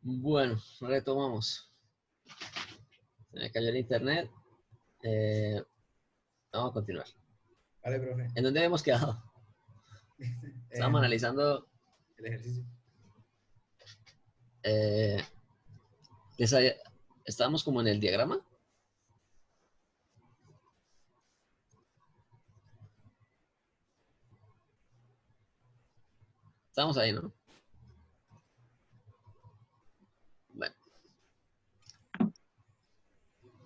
Bueno, retomamos. Se me cayó el internet. Vamos a continuar. Vale, profe. ¿En dónde habíamos quedado? Estábamos analizando... El ejercicio. Estábamos como en el diagrama. Estábamos ahí, ¿no? Bueno.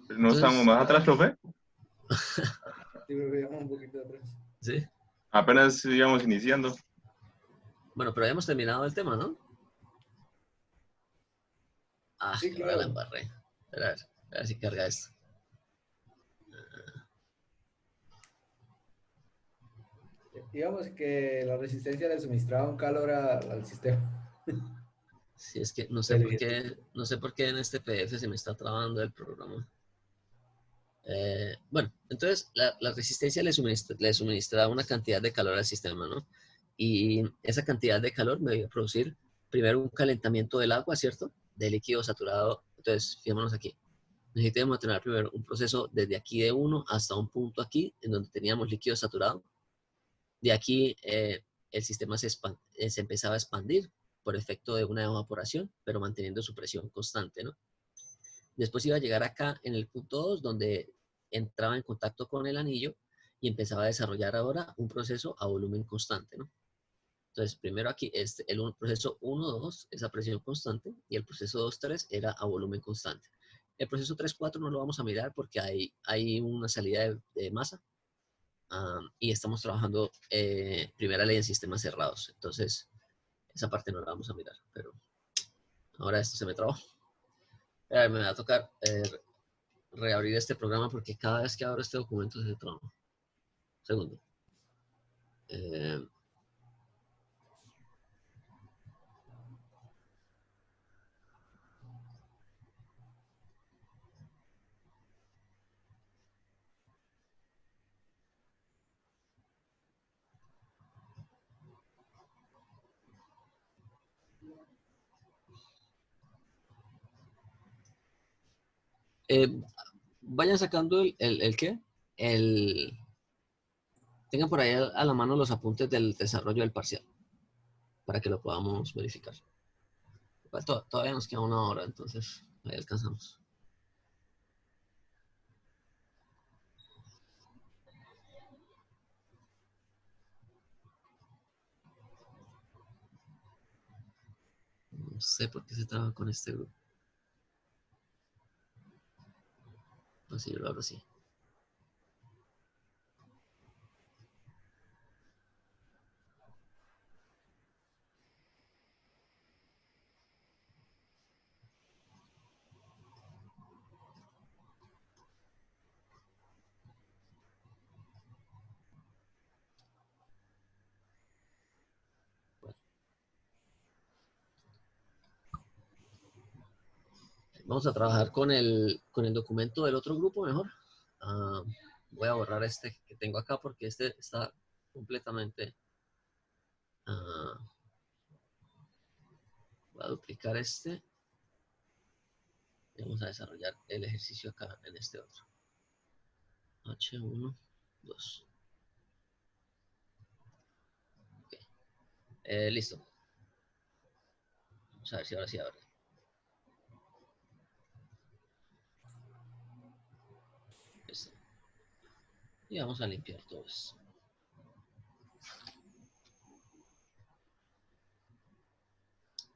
¿No estamos más atrás, profe? Sí, profe, vamos un poquito atrás. Sí. Apenas íbamos iniciando. Bueno, pero habíamos terminado el tema, ¿no? Ah, Sí, que ahora la claro. embarré. A ver si carga esto. Digamos que la resistencia le suministraba un calor al sistema. Sí, es que no sé por qué en este PDF se me está trabando el programa. Bueno, entonces la resistencia le suministra una cantidad de calor al sistema, ¿no? Y esa cantidad de calor me va a producir primero un calentamiento del agua, ¿cierto? De líquido saturado. Entonces, fijémonos aquí. Necesitamos tener primero un proceso desde aquí de 1 hasta un punto aquí, en donde teníamos líquido saturado. De aquí el sistema se empezaba a expandir por efecto de una evaporación, pero manteniendo su presión constante, ¿no? Después iba a llegar acá en el punto 2, donde entraba en contacto con el anillo y empezaba a desarrollar ahora un proceso a volumen constante, ¿no? Entonces, primero aquí, el proceso 1, 2 es a presión constante y el proceso 2, 3 era a volumen constante. El proceso 3, 4 no lo vamos a mirar porque hay una salida de masa y estamos trabajando primera ley en sistemas cerrados. Entonces, esa parte no la vamos a mirar, pero ahora esto se me trabó. Me va a tocar reabrir este programa porque cada vez que abro este documento se traba. Segundo. Vayan sacando el ¿qué? Tengan por ahí a la mano los apuntes del desarrollo del parcial para que lo podamos verificar. Todavía nos queda una hora, entonces ahí alcanzamos. No sé por qué se traba con este grupo. Así yo lo abro así. Vamos a trabajar con el documento del otro grupo mejor. Voy a borrar este que tengo acá porque este está completamente... voy a duplicar este. Y vamos a desarrollar el ejercicio acá en este otro. H1, 2. Okay. Listo. Vamos a ver si ahora sí abre. Listo. Y vamos a limpiar todo esto.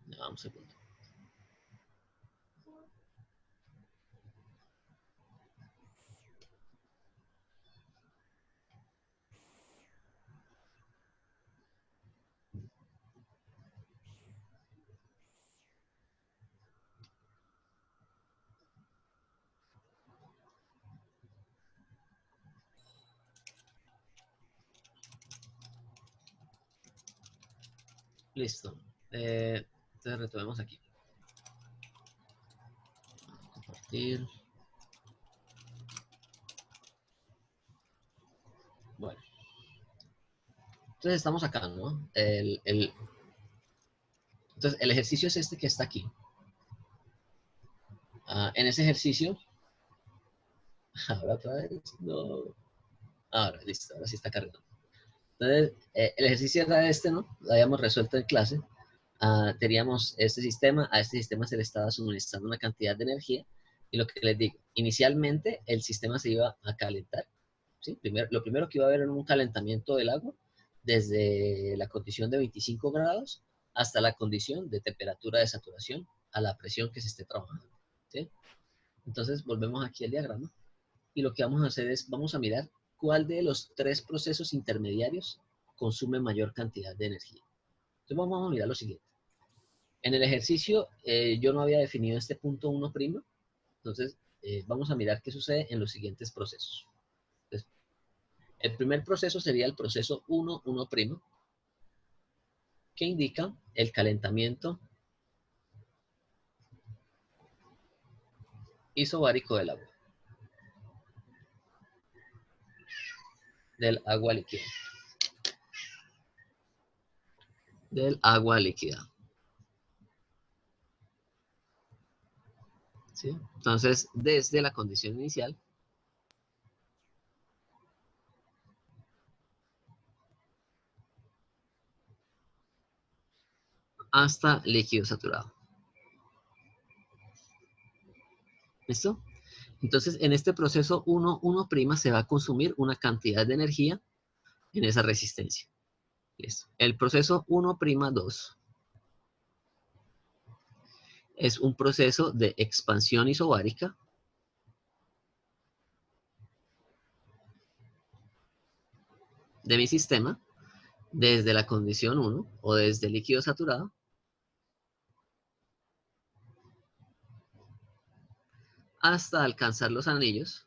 Ya, vamos a segundo. Listo. Entonces retomemos aquí. Compartir. Ir. Bueno. Entonces estamos acá, ¿no? Entonces el ejercicio es este que está aquí. En ese ejercicio, ahora otra vez, no. Ahora, listo, ahora sí está cargando. Entonces, el ejercicio era este, ¿no? Lo habíamos resuelto en clase. Teníamos este sistema, a este sistema se le estaba suministrando una cantidad de energía. Y lo que les digo, inicialmente el sistema se iba a calentar. ¿Sí? Lo primero que iba a haber era un calentamiento del agua desde la condición de 25 grados hasta la condición de temperatura de saturación a la presión que se esté trabajando. ¿Sí? Entonces, volvemos aquí al diagrama. Y lo que vamos a hacer es, vamos a mirar cuál de los tres procesos intermediarios consume mayor cantidad de energía. Entonces vamos a mirar lo siguiente. En el ejercicio yo no había definido este punto 1', entonces vamos a mirar qué sucede en los siguientes procesos. Entonces, el primer proceso sería el proceso 1', que indica el calentamiento isobárico del agua. Del agua líquida. Del agua líquida. ¿Sí? Entonces, desde la condición inicial hasta líquido saturado. ¿Listo? Entonces, en este proceso 1', se va a consumir una cantidad de energía en esa resistencia. ¿Listo? El proceso 1'2 es un proceso de expansión isobárica de mi sistema desde la condición 1 o desde líquido saturado hasta alcanzar los anillos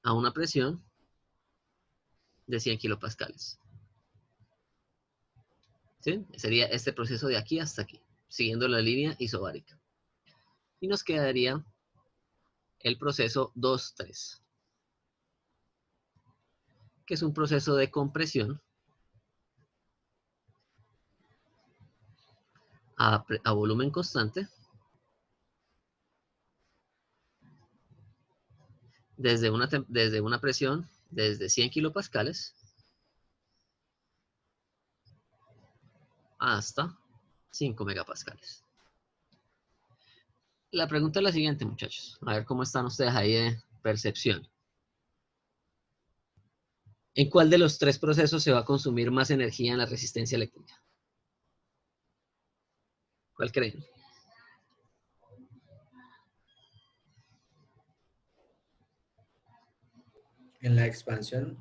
a una presión de 100 kilopascales. ¿Sí? Sería este proceso de aquí hasta aquí, siguiendo la línea isobárica. Y nos quedaría el proceso 2', que es un proceso de compresión a volumen constante desde una presión desde 100 kilopascales hasta 5 megapascales. La pregunta es la siguiente, muchachos. A ver cómo están ustedes ahí de percepción. ¿En cuál de los tres procesos se va a consumir más energía en la resistencia eléctrica? ¿Cuál creen? En la expansión,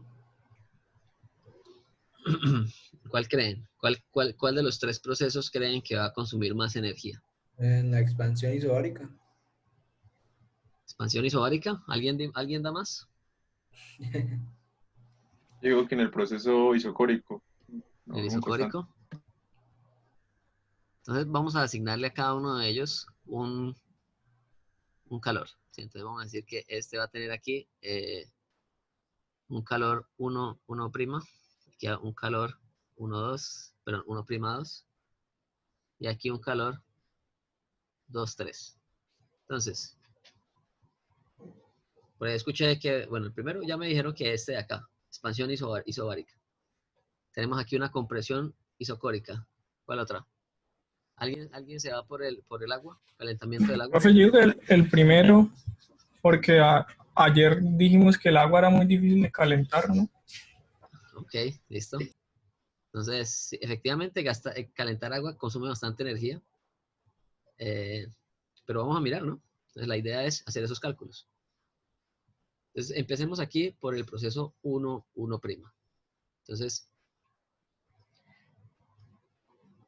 ¿Cuál creen? ¿Cuál de los tres procesos creen que va a consumir más energía? en la expansión isobárica. ¿Expansión isobárica? ¿Alguien da más? Digo que en el proceso isocórico, no, ¿El volumen constante. isocórico? Entonces vamos a asignarle a cada uno de ellos un calor. ¿Sí? Entonces vamos a decir que este va a tener aquí un calor 1', aquí un calor 1', perdón, 1'2, y aquí un calor 2'. Entonces, por ahí escuché que, bueno, el primero ya me dijeron que este de acá, expansión isobárica. Tenemos aquí una compresión isocórica. ¿Cuál otra? ¿Alguien se va por el agua? ¿Calentamiento del agua? Profe, yo digo que el primero, porque ayer dijimos que el agua era muy difícil de calentar, ¿no? Ok, listo. Entonces, sí, efectivamente, calentar agua consume bastante energía. Pero vamos a mirar, ¿no? Entonces, la idea es hacer esos cálculos. Entonces, empecemos aquí por el proceso 1'. Entonces,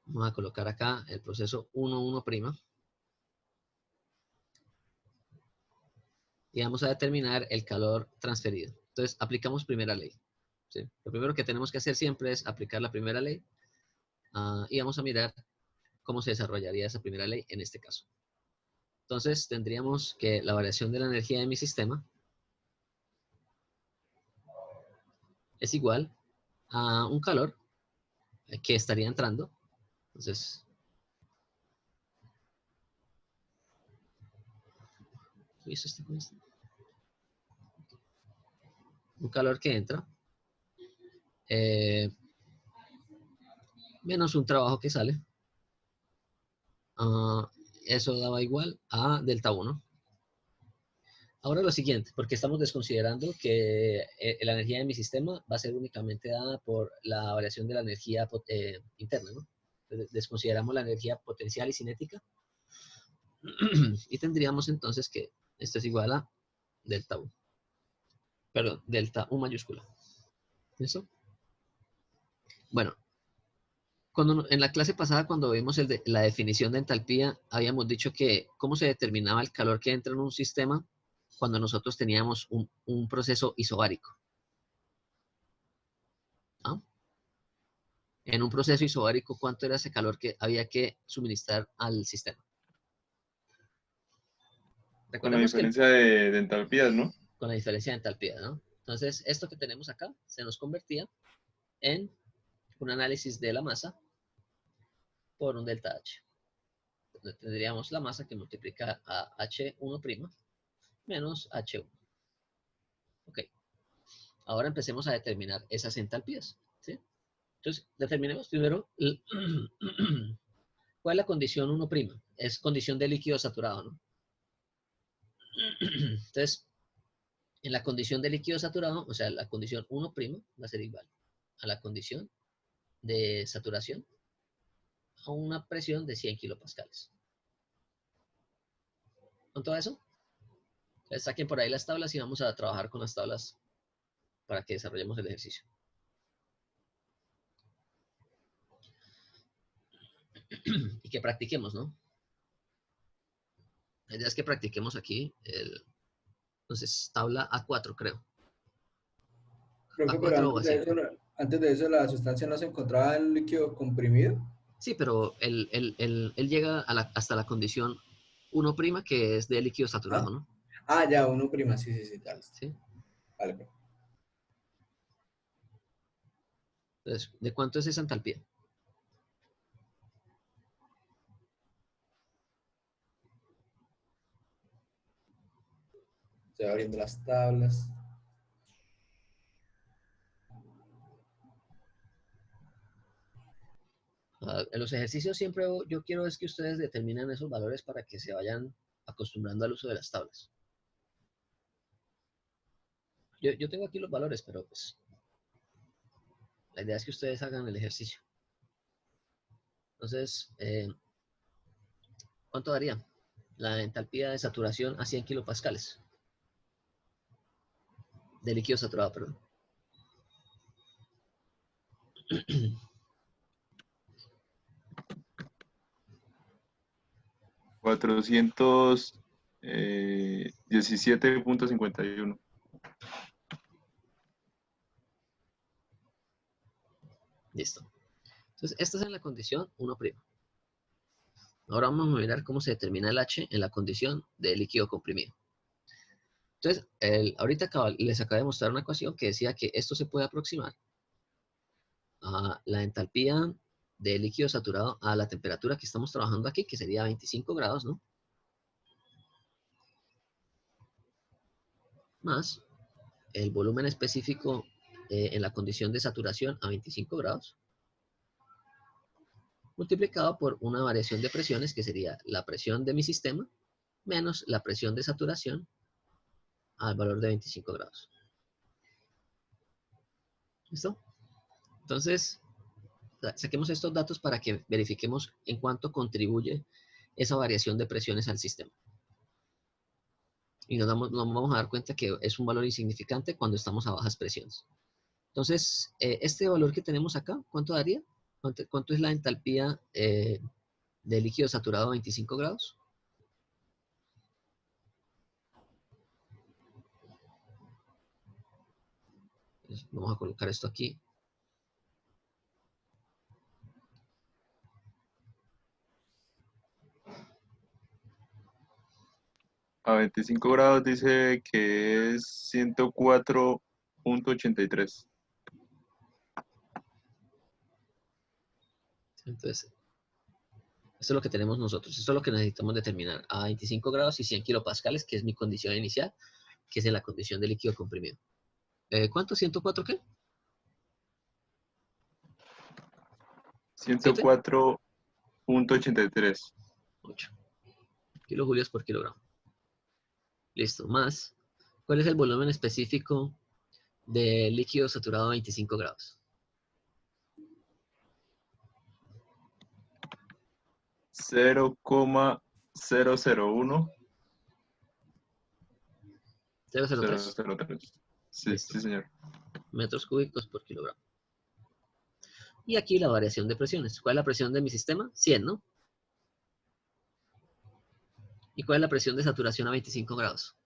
vamos a colocar acá el proceso 1'. Y vamos a determinar el calor transferido. Entonces, aplicamos primera ley. ¿Sí? Lo primero que tenemos que hacer siempre es aplicar la primera ley. y vamos a mirar cómo se desarrollaría esa primera ley en este caso. Entonces tendríamos que la variación de la energía de mi sistema es igual a un calor que estaría entrando. Entonces, un calor que entra menos un trabajo que sale. Eso daba igual a delta 1. Ahora lo siguiente, porque estamos desconsiderando que la energía de mi sistema va a ser únicamente dada por la variación de la energía interna, ¿no? Entonces, desconsideramos la energía potencial y cinética y tendríamos entonces que esto es igual a delta U. Perdón, delta U mayúscula. ¿Listo? Bueno, en la clase pasada, cuando vimos la definición de entalpía, habíamos dicho que cómo se determinaba el calor que entra en un sistema cuando nosotros teníamos un proceso isobárico. ¿Ah? En un proceso isobárico, ¿cuánto era ese calor que había que suministrar al sistema? Con la Recordemos que diferencia de entalpías, ¿no? con la diferencia de entalpía, ¿no? Entonces, esto que tenemos acá se nos convertía en un análisis de la masa por un delta H. Entonces, tendríamos la masa que multiplica a H1' menos H1. Ok. Ahora empecemos a determinar esas entalpías, ¿sí? Entonces, determinemos primero cuál es la condición 1'. Es condición de líquido saturado, ¿no? Entonces, en la condición de líquido saturado, o sea, la condición 1' va a ser igual a la condición de saturación a una presión de 100 kilopascales. ¿Con todo eso? Entonces, saquen por ahí las tablas y vamos a trabajar con las tablas para que desarrollemos el ejercicio. Y que practiquemos, ¿no? La idea es que practiquemos aquí entonces, tabla A4, creo. Profe, pero A4 o A5. antes de eso la sustancia no se encontraba en un líquido comprimido. Sí, pero él llega hasta la condición 1', que es de líquido saturado, Ah, ¿no? ya, 1', sí, sí, sí, ya listo. ¿Sí? Vale, pues. Entonces, ¿de cuánto es esa entalpía? Estoy abriendo las tablas. En los ejercicios siempre yo quiero es que ustedes determinen esos valores para que se vayan acostumbrando al uso de las tablas. Yo tengo aquí los valores, pero pues la idea es que ustedes hagan el ejercicio. Entonces, ¿cuánto daría la entalpía de saturación a 100 kilopascales? De líquido saturado, perdón. 417.51. Listo. Entonces, esta es en la condición 1'. Ahora vamos a mirar cómo se determina el H en la condición de líquido comprimido. Entonces, ahorita les acabo de mostrar una ecuación que decía que esto se puede aproximar a la entalpía de líquido saturado a la temperatura que estamos trabajando aquí, que sería 25 grados, ¿no? Más el volumen específico en la condición de saturación a 25 grados, multiplicado por una variación de presiones, que sería la presión de mi sistema, menos la presión de saturación al valor de 25 grados. ¿Listo? Entonces, saquemos estos datos para que verifiquemos en cuánto contribuye esa variación de presiones al sistema. Y nos vamos a dar cuenta que es un valor insignificante cuando estamos a bajas presiones. Entonces, este valor que tenemos acá, ¿cuánto daría? ¿Cuánto es la entalpía de líquido saturado a 25 grados? Entonces, vamos a colocar esto aquí. A 25 grados dice que es 104.83. Entonces, esto es lo que tenemos nosotros. Esto es lo que necesitamos determinar a 25 grados y 100 kilopascales, que es mi condición inicial, que es en la condición de líquido comprimido. ¿Cuánto? ¿104 qué? 104.83. 8 kilojulios por kilogramo. Listo. Más, ¿cuál es el volumen específico de líquido saturado a 25 grados? 0,001. 003. 003. Sí, Listo. sí, señor. Metros cúbicos por kilogramo. Y aquí la variación de presiones. ¿Cuál es la presión de mi sistema? 100, ¿no? ¿Y cuál es la presión de saturación a 25 grados?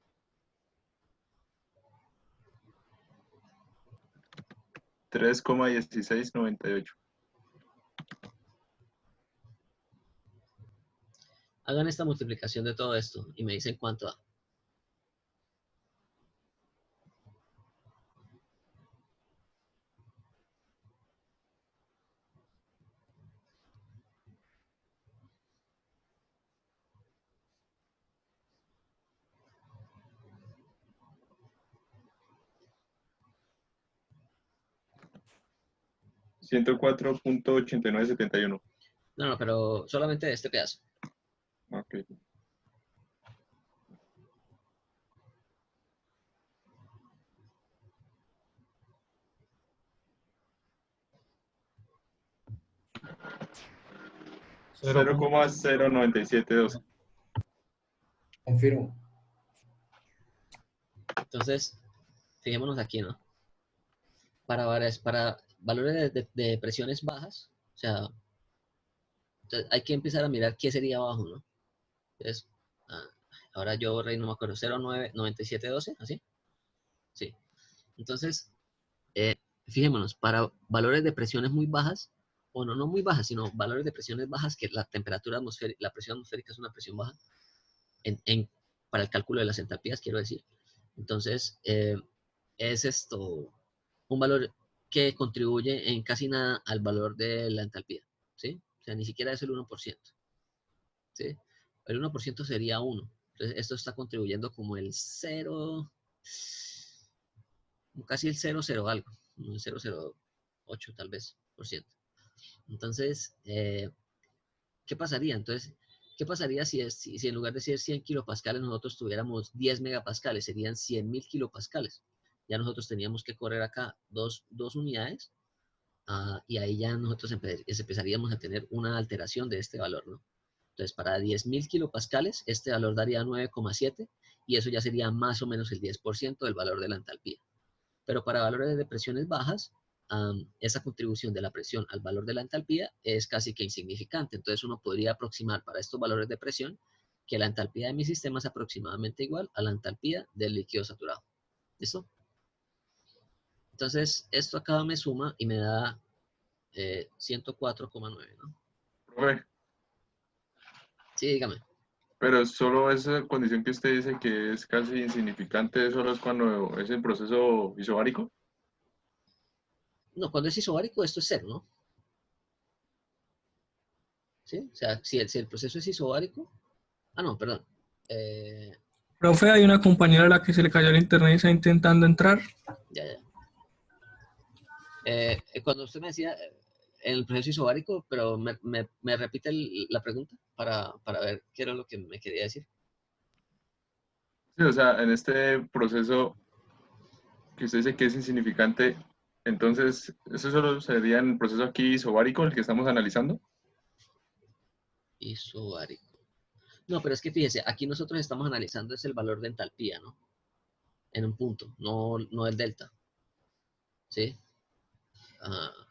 3,1698. Hagan esta multiplicación de todo esto y me dicen cuánto da. $104.8971. No, pero solamente de este pedazo. Ok. Cero. 0,09712. Confirmo. Entonces, fijémonos aquí, ¿no? Para valores de presiones bajas, o sea, entonces hay que empezar a mirar qué sería bajo, ¿no? Entonces, ahora yo, Rey, no me acuerdo, 0,9712, ¿así? Sí. Entonces, fijémonos, para valores de presiones muy bajas, o no muy bajas, sino valores de presiones bajas, que la temperatura atmosférica, la presión atmosférica es una presión baja, para el cálculo de las entalpías, quiero decir. Entonces, es esto un valor que contribuye en casi nada al valor de la entalpía, ¿sí? O sea, ni siquiera es el 1%, ¿sí? El 1% sería 1. Entonces, esto está contribuyendo como el 0, casi el 0,0 algo, un 0,08 tal vez por ciento. Entonces, ¿qué pasaría? Entonces, ¿qué pasaría si en lugar de ser 100 kilopascales nosotros tuviéramos 10 megapascales? Serían 100.000 kilopascales. Ya nosotros teníamos que correr acá dos unidades y ahí ya nosotros empezaríamos a tener una alteración de este valor, ¿no? Entonces, para 10.000 kilopascales, este valor daría 9,7 y eso ya sería más o menos el 10% del valor de la entalpía. Pero para valores de presiones bajas, esa contribución de la presión al valor de la entalpía es casi que insignificante. Entonces uno podría aproximar para estos valores de presión que la entalpía de mi sistema es aproximadamente igual a la entalpía del líquido saturado. ¿Listo? Entonces esto acá me suma y me da 104,9, ¿no? Profe, Sí, dígame. pero solo esa condición que usted dice que es casi insignificante, solo es cuando es el proceso isobárico. No, cuando es isobárico esto es cero, ¿no? ¿Sí? O sea, si el proceso es isobárico... Ah, no, perdón. Profe, hay una compañera a la que se le cayó el internet y está intentando entrar. Ya. Cuando usted me decía el proceso isobárico, pero me repite la pregunta para ver qué era lo que me quería decir. Sí, o sea, en este proceso que usted dice que es insignificante, entonces, ¿eso solo sería en el proceso aquí isobárico, el que estamos analizando? Isobárico. No, pero es que fíjese, aquí nosotros estamos analizando es el valor de entalpía, ¿no? En un punto, no el delta. ¿Sí?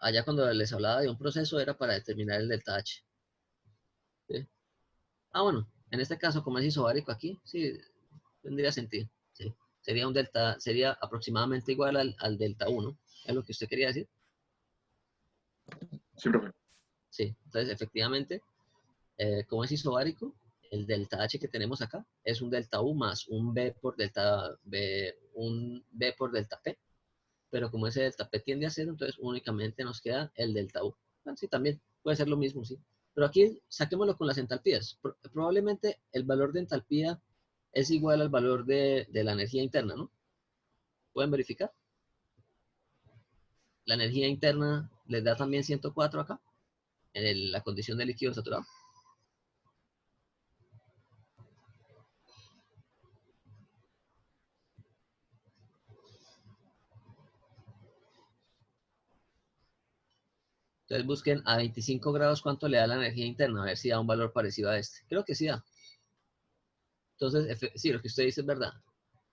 Allá cuando les hablaba de un proceso era para determinar el delta H. ¿Sí? Bueno, en este caso, como es isobárico aquí, sí, tendría sentido. ¿Sí? Sería aproximadamente igual al delta 1. ¿Es lo que usted quería decir? Sí, profe. Sí, entonces efectivamente, como es isobárico, el delta H que tenemos acá es un delta U más un B por delta B, un B por delta P, pero como ese delta P tiende a cero, entonces únicamente nos queda el delta U. Bueno, sí, también puede ser lo mismo, sí. Pero aquí saquémoslo con las entalpías. Probablemente el valor de entalpía es igual al valor de la energía interna, ¿no? ¿Pueden verificar? La energía interna les da también 104 acá, en la condición de líquido saturado. Entonces busquen a 25 grados cuánto le da la energía interna, a ver si da un valor parecido a este. Creo que sí da. Entonces, sí, lo que usted dice es verdad.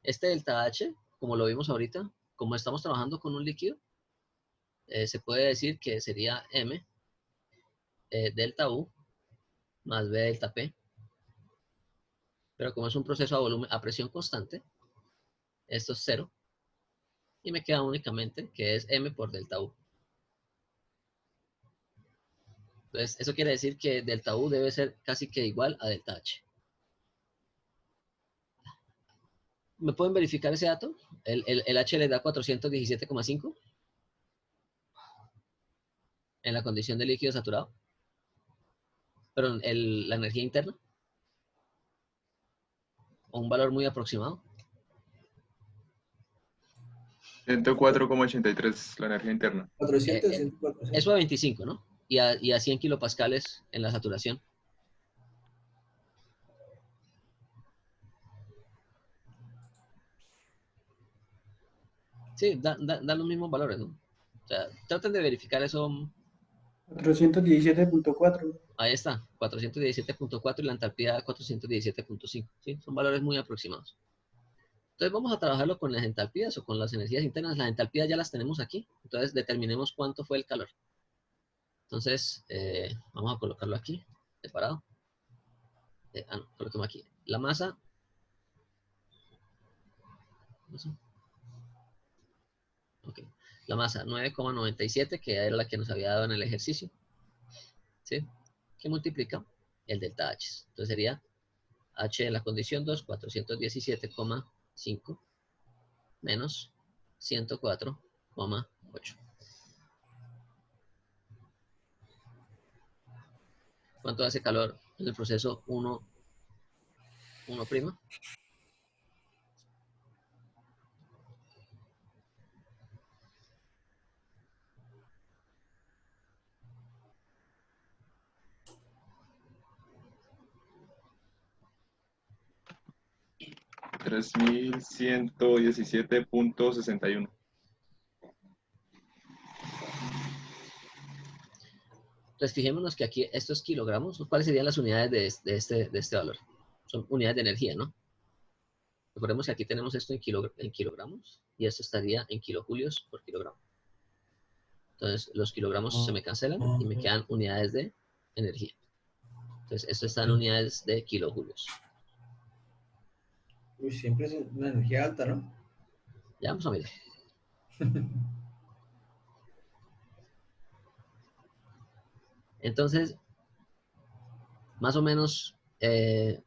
Este delta H, como lo vimos ahorita, como estamos trabajando con un líquido, se puede decir que sería M delta U más B delta P. Pero como es un proceso a volumen, a presión constante, esto es cero. Y me queda únicamente que es M por delta U. Entonces, eso quiere decir que delta U debe ser casi que igual a delta H. ¿Me pueden verificar ese dato? El H le da 417,5 en la condición de líquido saturado. Pero la energía interna, o un valor muy aproximado. 104,83 la energía interna. 400, 104. Eso a 25, ¿no? Y a 100 kilopascales en la saturación. Sí, dan los mismos valores, ¿no? O sea, traten de verificar eso. 417.4. Ahí está, 417,4 y la entalpía 417,5. ¿Sí? Son valores muy aproximados. Entonces vamos a trabajarlo con las entalpías o con las energías internas. Las entalpías ya las tenemos aquí. Entonces determinemos cuánto fue el calor. Entonces, vamos a colocarlo aquí, separado. No, coloquemos aquí. La masa. Ok. La masa 9,97, que era la que nos había dado en el ejercicio. ¿Sí? Que multiplica el delta H. Entonces sería H en la condición 2, 417,5 menos 104,8. ¿Cuánto hace calor en el proceso 1'? 3117.61. Entonces fijémonos que aquí esto es kilogramos. ¿Cuáles serían las unidades de este valor? Son unidades de energía, ¿no? Recordemos que aquí tenemos esto en kilogramos y esto estaría en kilojulios por kilogramo. Entonces los kilogramos se me cancelan y me quedan unidades de energía. Entonces esto está en unidades de kilojulios. Uy, siempre es una energía alta, ¿no? Ya vamos a mirar. Entonces, más o menos, esta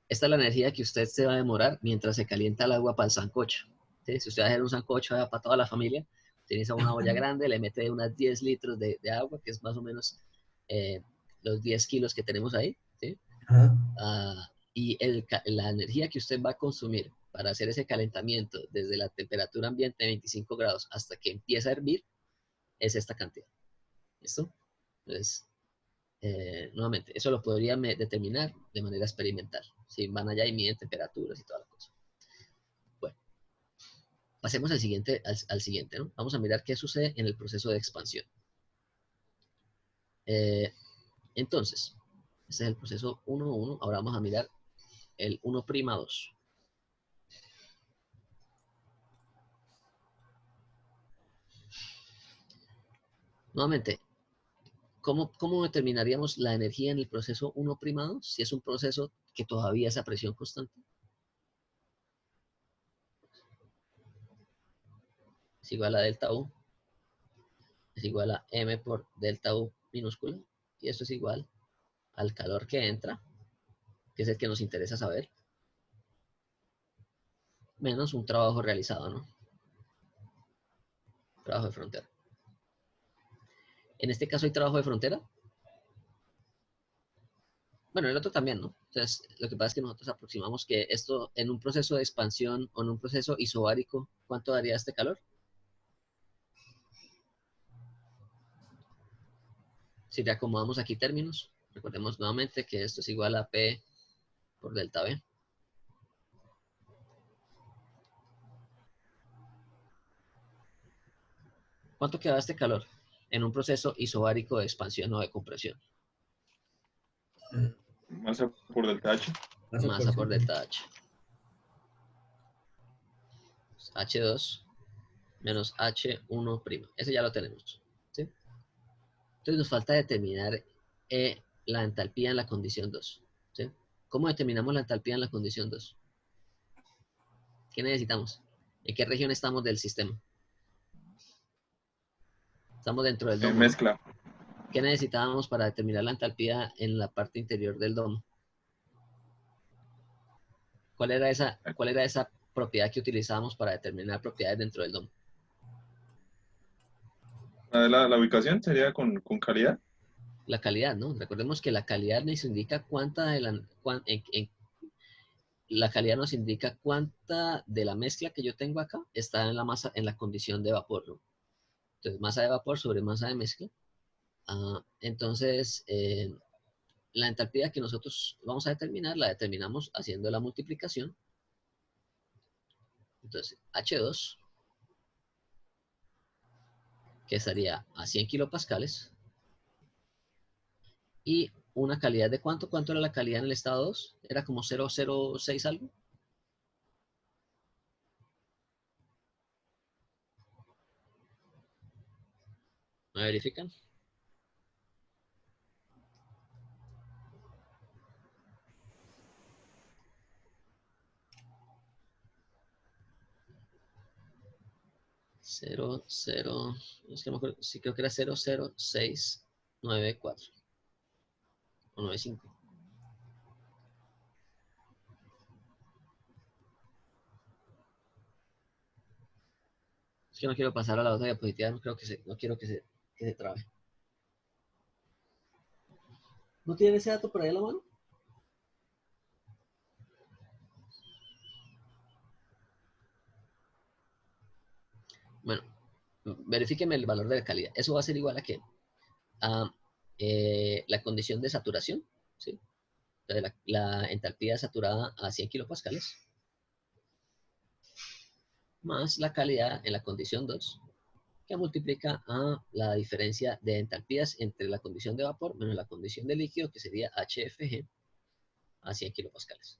es la energía que usted se va a demorar mientras se calienta el agua para el sancocho. ¿Sí? Si usted va a hacer un sancocho para toda la familia, utiliza una olla grande, le mete unas 10 litros de agua, que es más o menos los 10 kilos que tenemos ahí. ¿Sí? Y la energía que usted va a consumir para hacer ese calentamiento desde la temperatura ambiente de 25 grados hasta que empieza a hervir es esta cantidad. ¿Listo? Entonces, nuevamente, eso lo podría determinar de manera experimental. Si van allá y miden temperaturas y toda la cosa. Bueno, pasemos al siguiente, ¿no? Vamos a mirar qué sucede en el proceso de expansión. Entonces, este es el proceso 1,1. Ahora vamos a mirar el 1'2. Nuevamente, ¿cómo determinaríamos la energía en el proceso 1'2 si es un proceso que todavía es a presión constante? Es igual a delta U, es igual a M por delta U minúscula, y esto es igual al calor que entra, que es el que nos interesa saber, menos un trabajo realizado, ¿no? Trabajo de frontera. En este caso hay trabajo de frontera. Bueno, el otro también, ¿no? Entonces, lo que pasa es que nosotros aproximamos que esto en un proceso de expansión o en un proceso isobárico, ¿cuánto daría este calor? Si le acomodamos aquí términos, recordemos nuevamente que esto es igual a P por delta V. ¿Cuánto queda este calor en un proceso isobárico de expansión o de compresión? Masa por delta H. Masa por delta H. H2 menos H1'. Ese ya lo tenemos, ¿sí? Entonces nos falta determinar la entalpía en la condición 2, ¿sí? ¿Cómo determinamos la entalpía en la condición 2? ¿Qué necesitamos? ¿En qué región estamos del sistema? Estamos dentro del domo, ¿no? Mezcla. ¿Qué necesitábamos para determinar la entalpía en la parte interior del domo? ¿Cuál era esa propiedad que utilizábamos para determinar propiedades dentro del domo? La ubicación sería con calidad. La calidad, ¿no? Recordemos que la calidad nos indica la calidad nos indica cuánta de la mezcla que yo tengo acá está en la masa, en la condición de vapor, ¿no? Entonces, masa de vapor sobre masa de mezcla. Entonces, la entalpía que nosotros vamos a determinar, la determinamos haciendo la multiplicación. Entonces, H2, que estaría a 100 kilopascales, y una calidad de ¿cuánto? ¿Cuánto era la calidad en el estado 2? Era como 0,06 algo. ¿Me verifican? Es que no me acuerdo, sí creo que era 00694 o 95. Es que no quiero pasar a la otra diapositiva, no quiero que se trabe. ¿No tienen ese dato por ahí a la mano? Bueno, verifíqueme el valor de la calidad. Eso va a ser igual a qué? A la condición de saturación, ¿sí? Entonces, la entalpía saturada a 100 kilopascales, más la calidad en la condición 2, que multiplica a la diferencia de entalpías entre la condición de vapor menos la condición de líquido, que sería HFG, a 100 kilopascales.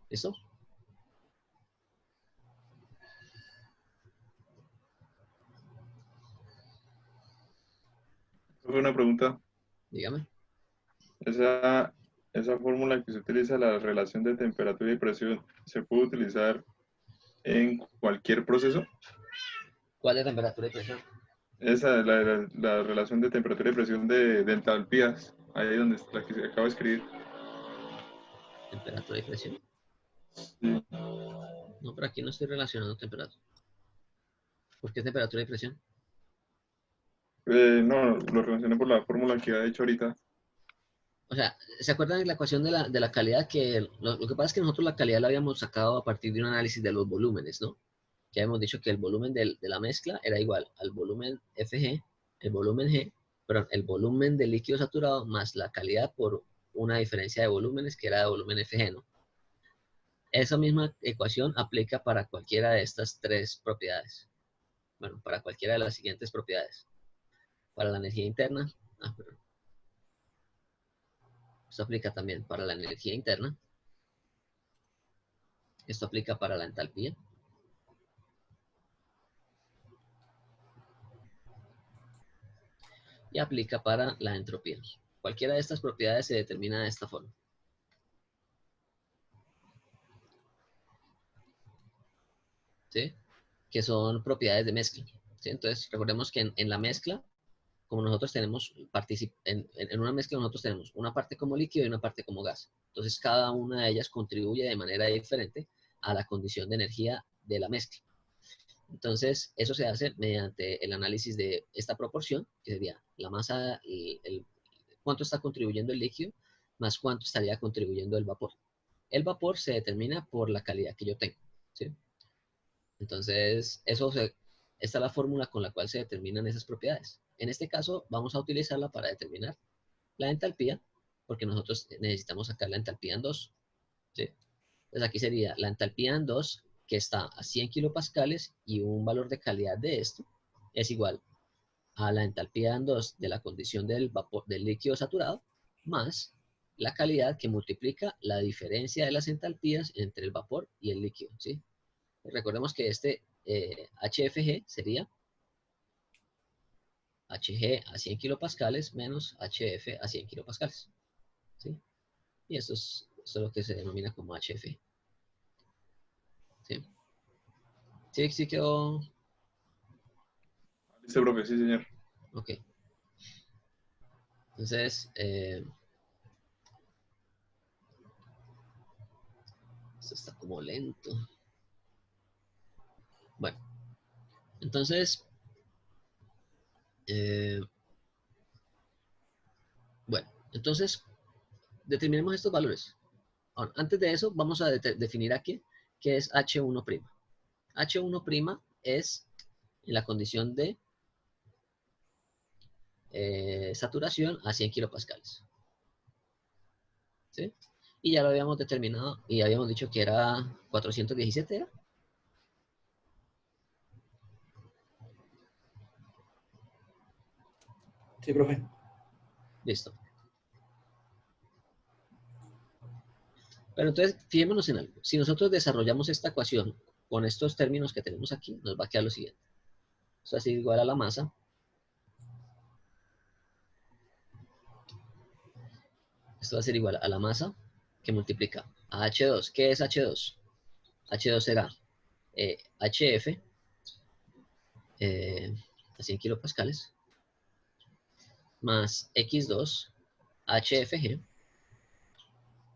¿Listo? Una pregunta. Dígame. Esa fórmula que se utiliza, la relación de temperatura y presión, ¿se puede utilizar en cualquier proceso? ¿Cuál es la temperatura y presión? Esa, la relación de temperatura y presión de entalpías, ahí donde la que se acaba de escribir. ¿Temperatura y presión? Sí. No, pero aquí no estoy relacionando temperatura. ¿Por qué temperatura y presión? No, lo relacioné por la fórmula que ha hecho ahorita. O sea, ¿se acuerdan de la ecuación de la calidad? Que lo que pasa es que nosotros la calidad la habíamos sacado a partir de un análisis de los volúmenes, ¿no? Ya hemos dicho que el volumen de la mezcla era igual al volumen FG, el volumen G, perdón, el volumen del líquido saturado más la calidad por una diferencia de volúmenes que era de volumen FG, ¿no? Esa misma ecuación aplica para cualquiera de estas tres propiedades. Bueno, para cualquiera de las siguientes propiedades. Para la energía interna, perdón. Esto aplica también para la energía interna. Esto aplica para la entalpía. Y aplica para la entropía. Cualquiera de estas propiedades se determina de esta forma. ¿Sí? Que son propiedades de mezcla. ¿Sí? Entonces, recordemos que en la mezcla como nosotros tenemos, en una mezcla nosotros tenemos una parte como líquido y una parte como gas. Entonces cada una de ellas contribuye de manera diferente a la condición de energía de la mezcla. Entonces eso se hace mediante el análisis de esta proporción, que sería la masa, cuánto está contribuyendo el líquido, más cuánto estaría contribuyendo el vapor. El vapor se determina por la calidad que yo tengo, ¿sí? Entonces, esta es la fórmula con la cual se determinan esas propiedades. En este caso, vamos a utilizarla para determinar la entalpía, porque nosotros necesitamos sacar la entalpía en 2, ¿sí? Entonces, aquí sería la entalpía en 2, que está a 100 kilopascales, y un valor de calidad de esto es igual a la entalpía en 2 de la condición del vapor, del líquido saturado, más la calidad que multiplica la diferencia de las entalpías entre el vapor y el líquido, ¿sí? Recordemos que este HFG sería Hg a 100 kilopascales menos HF a 100 kilopascales, ¿sí? Y esto es lo que se denomina como HF, ¿sí? ¿Sí, sí quedó? Listo, profe, sí, señor. Ok. Entonces, esto está como lento. Bueno, entonces, determinemos estos valores. Ahora, antes de eso, vamos a definir aquí qué es H1'. H1' es en la condición de saturación a 100 kilopascales, ¿sí? Y ya lo habíamos determinado y habíamos dicho que era 417, ¿era? Sí, profe. Listo. Pero entonces, fijémonos en algo. Si nosotros desarrollamos esta ecuación con estos términos que tenemos aquí, nos va a quedar lo siguiente. Esto va a ser igual a la masa. Esto va a ser igual a la masa que multiplica a H2. ¿Qué es H2? H2 será HF a 100 kilopascales más X2 HFG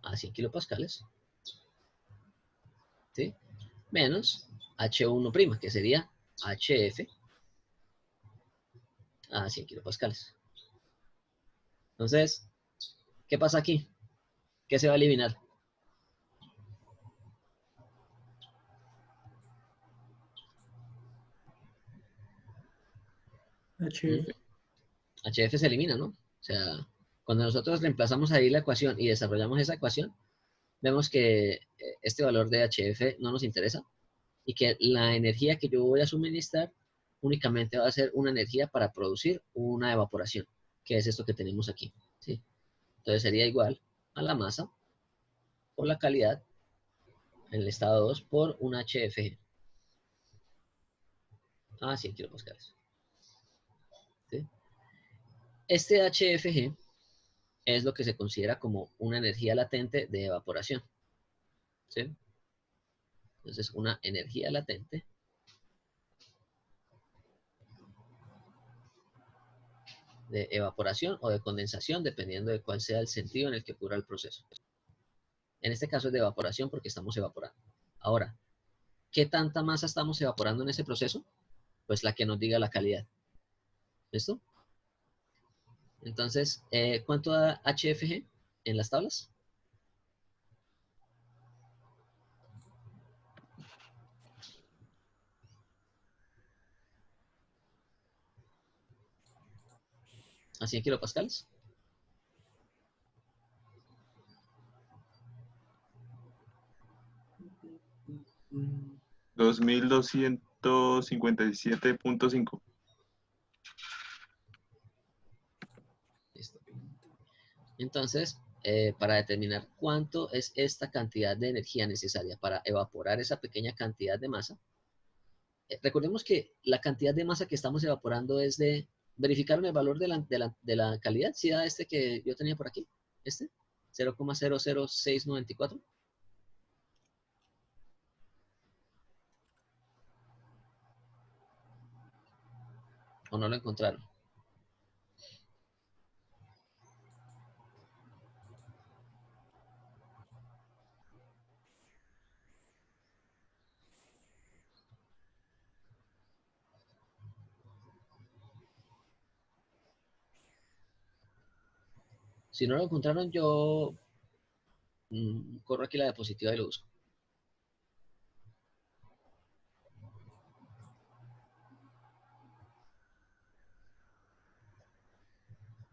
a 100 kilopascales, ¿sí? Menos H1', que sería HF a 100 kilopascales. Entonces, ¿qué pasa aquí? ¿Qué se va a eliminar? HF. HF se elimina, ¿no? O sea, cuando nosotros reemplazamos ahí la ecuación y desarrollamos esa ecuación, vemos que este valor de HF no nos interesa y que la energía que yo voy a suministrar únicamente va a ser una energía para producir una evaporación, que es esto que tenemos aquí, ¿sí? Entonces sería igual a la masa por la calidad en el estado 2 por un HFG a 100 kilopascales, ¿sí? Este HFG es lo que se considera como una energía latente de evaporación, ¿sí? Entonces, una energía latente de evaporación o de condensación, dependiendo de cuál sea el sentido en el que ocurra el proceso. En este caso es de evaporación porque estamos evaporando. Ahora, ¿qué tanta masa estamos evaporando en ese proceso? Pues la que nos diga la calidad. ¿Listo? Entonces, ¿cuánto da HFG en las tablas? ¿A 100 kilopascales? Mm, 2257.5. Listo. Entonces, para determinar cuánto es esta cantidad de energía necesaria para evaporar esa pequeña cantidad de masa, recordemos que la cantidad de masa que estamos evaporando es de... ¿Verificaron el valor de la calidad? ¿Sí da este que yo tenía por aquí? ¿Este? 0,00694. ¿O no lo encontraron? Si no lo encontraron, yo corro aquí la diapositiva y lo busco.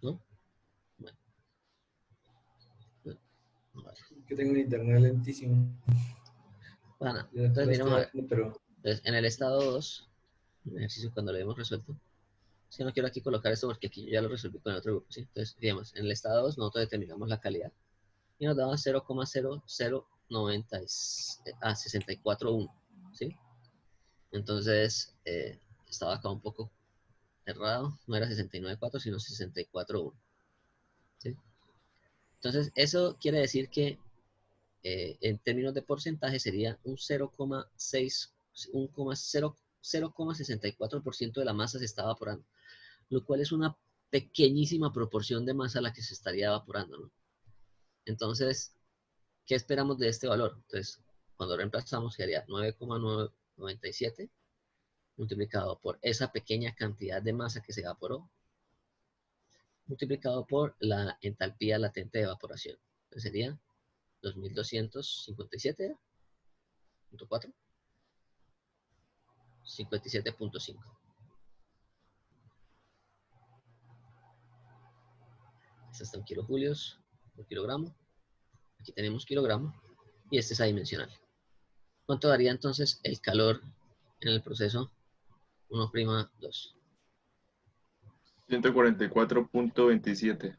¿No? Bueno. A ver. Que tengo un internet lentísimo. Bueno, Ya entonces lo estoy miremos a ver. haciendo, pero Entonces, en el estado 2, un ejercicio cuando lo hemos resuelto. Es que no quiero aquí colocar esto porque aquí yo ya lo resolví con el otro grupo, ¿sí? Entonces, digamos, en el estado 2 nosotros determinamos la calidad y nos daba 0,00961, ¿sí? Entonces, estaba acá un poco errado, no era 69.4, sino 64.1, ¿sí? Entonces, eso quiere decir que en términos de porcentaje sería un 0,6, un 0,64% de la masa se está evaporando, lo cual es una pequeñísima proporción de masa la que se estaría evaporando, ¿no? Entonces, ¿qué esperamos de este valor? Entonces, cuando reemplazamos, sería 9,997 multiplicado por esa pequeña cantidad de masa que se evaporó, multiplicado por la entalpía latente de evaporación. Entonces sería 2257.4, 57.5. Este está en kilojulios por kilogramo. Aquí tenemos kilogramo y este es adimensional. ¿Cuánto daría entonces el calor en el proceso 1'2? 144.27.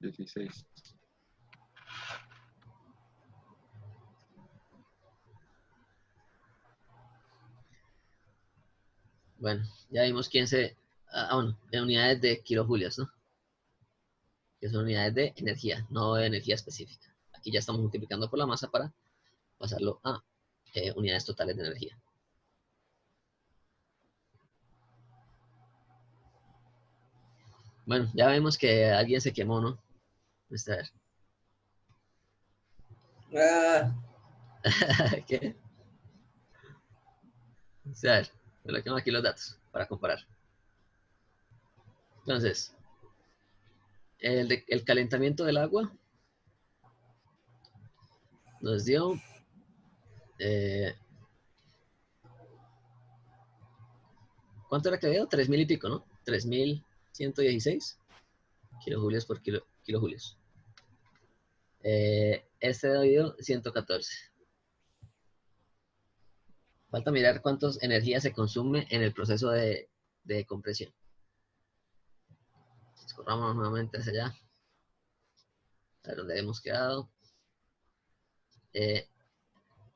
16. Bueno, ya vimos quién se... bueno, en unidades de kilojulios, ¿no? Que son unidades de energía, no de energía específica. Aquí ya estamos multiplicando por la masa para pasarlo a unidades totales de energía. Bueno, ya vemos que alguien se quemó, ¿no? A ver. ah, ¿Qué? A ver, coloquemos aquí los datos para comparar. Entonces, el calentamiento del agua nos dio ¿cuánto era que dio? 3.000 y pico, ¿no? 3.116 kilojulios por kilojulios. Este dio 114. Falta mirar cuántas energías se consume en el proceso de compresión. Corramos nuevamente hacia allá. A ver dónde hemos quedado.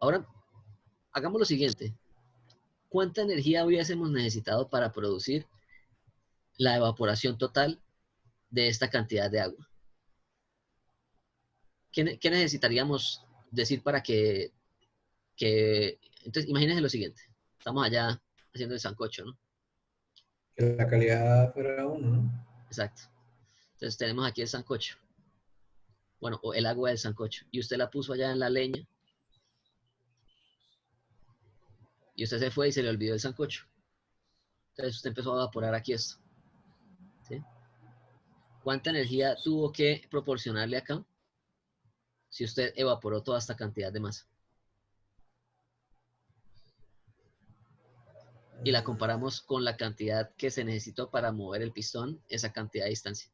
Ahora, hagamos lo siguiente. ¿Cuánta energía hubiésemos necesitado para producir la evaporación total de esta cantidad de agua? ¿Qué necesitaríamos decir para que... Entonces, imagínense lo siguiente. Estamos allá haciendo el sancocho, ¿no? que la calidad fuera uno, ¿no? Exacto. Entonces tenemos aquí el sancocho. Bueno, o el agua del sancocho. Y usted la puso allá en la leña. Y usted se fue y se le olvidó el sancocho. Entonces usted empezó a evaporar aquí esto. ¿Sí? ¿Cuánta energía tuvo que proporcionarle acá si usted evaporó toda esta cantidad de masa? Y la comparamos con la cantidad que se necesitó para mover el pistón esa cantidad de distancia.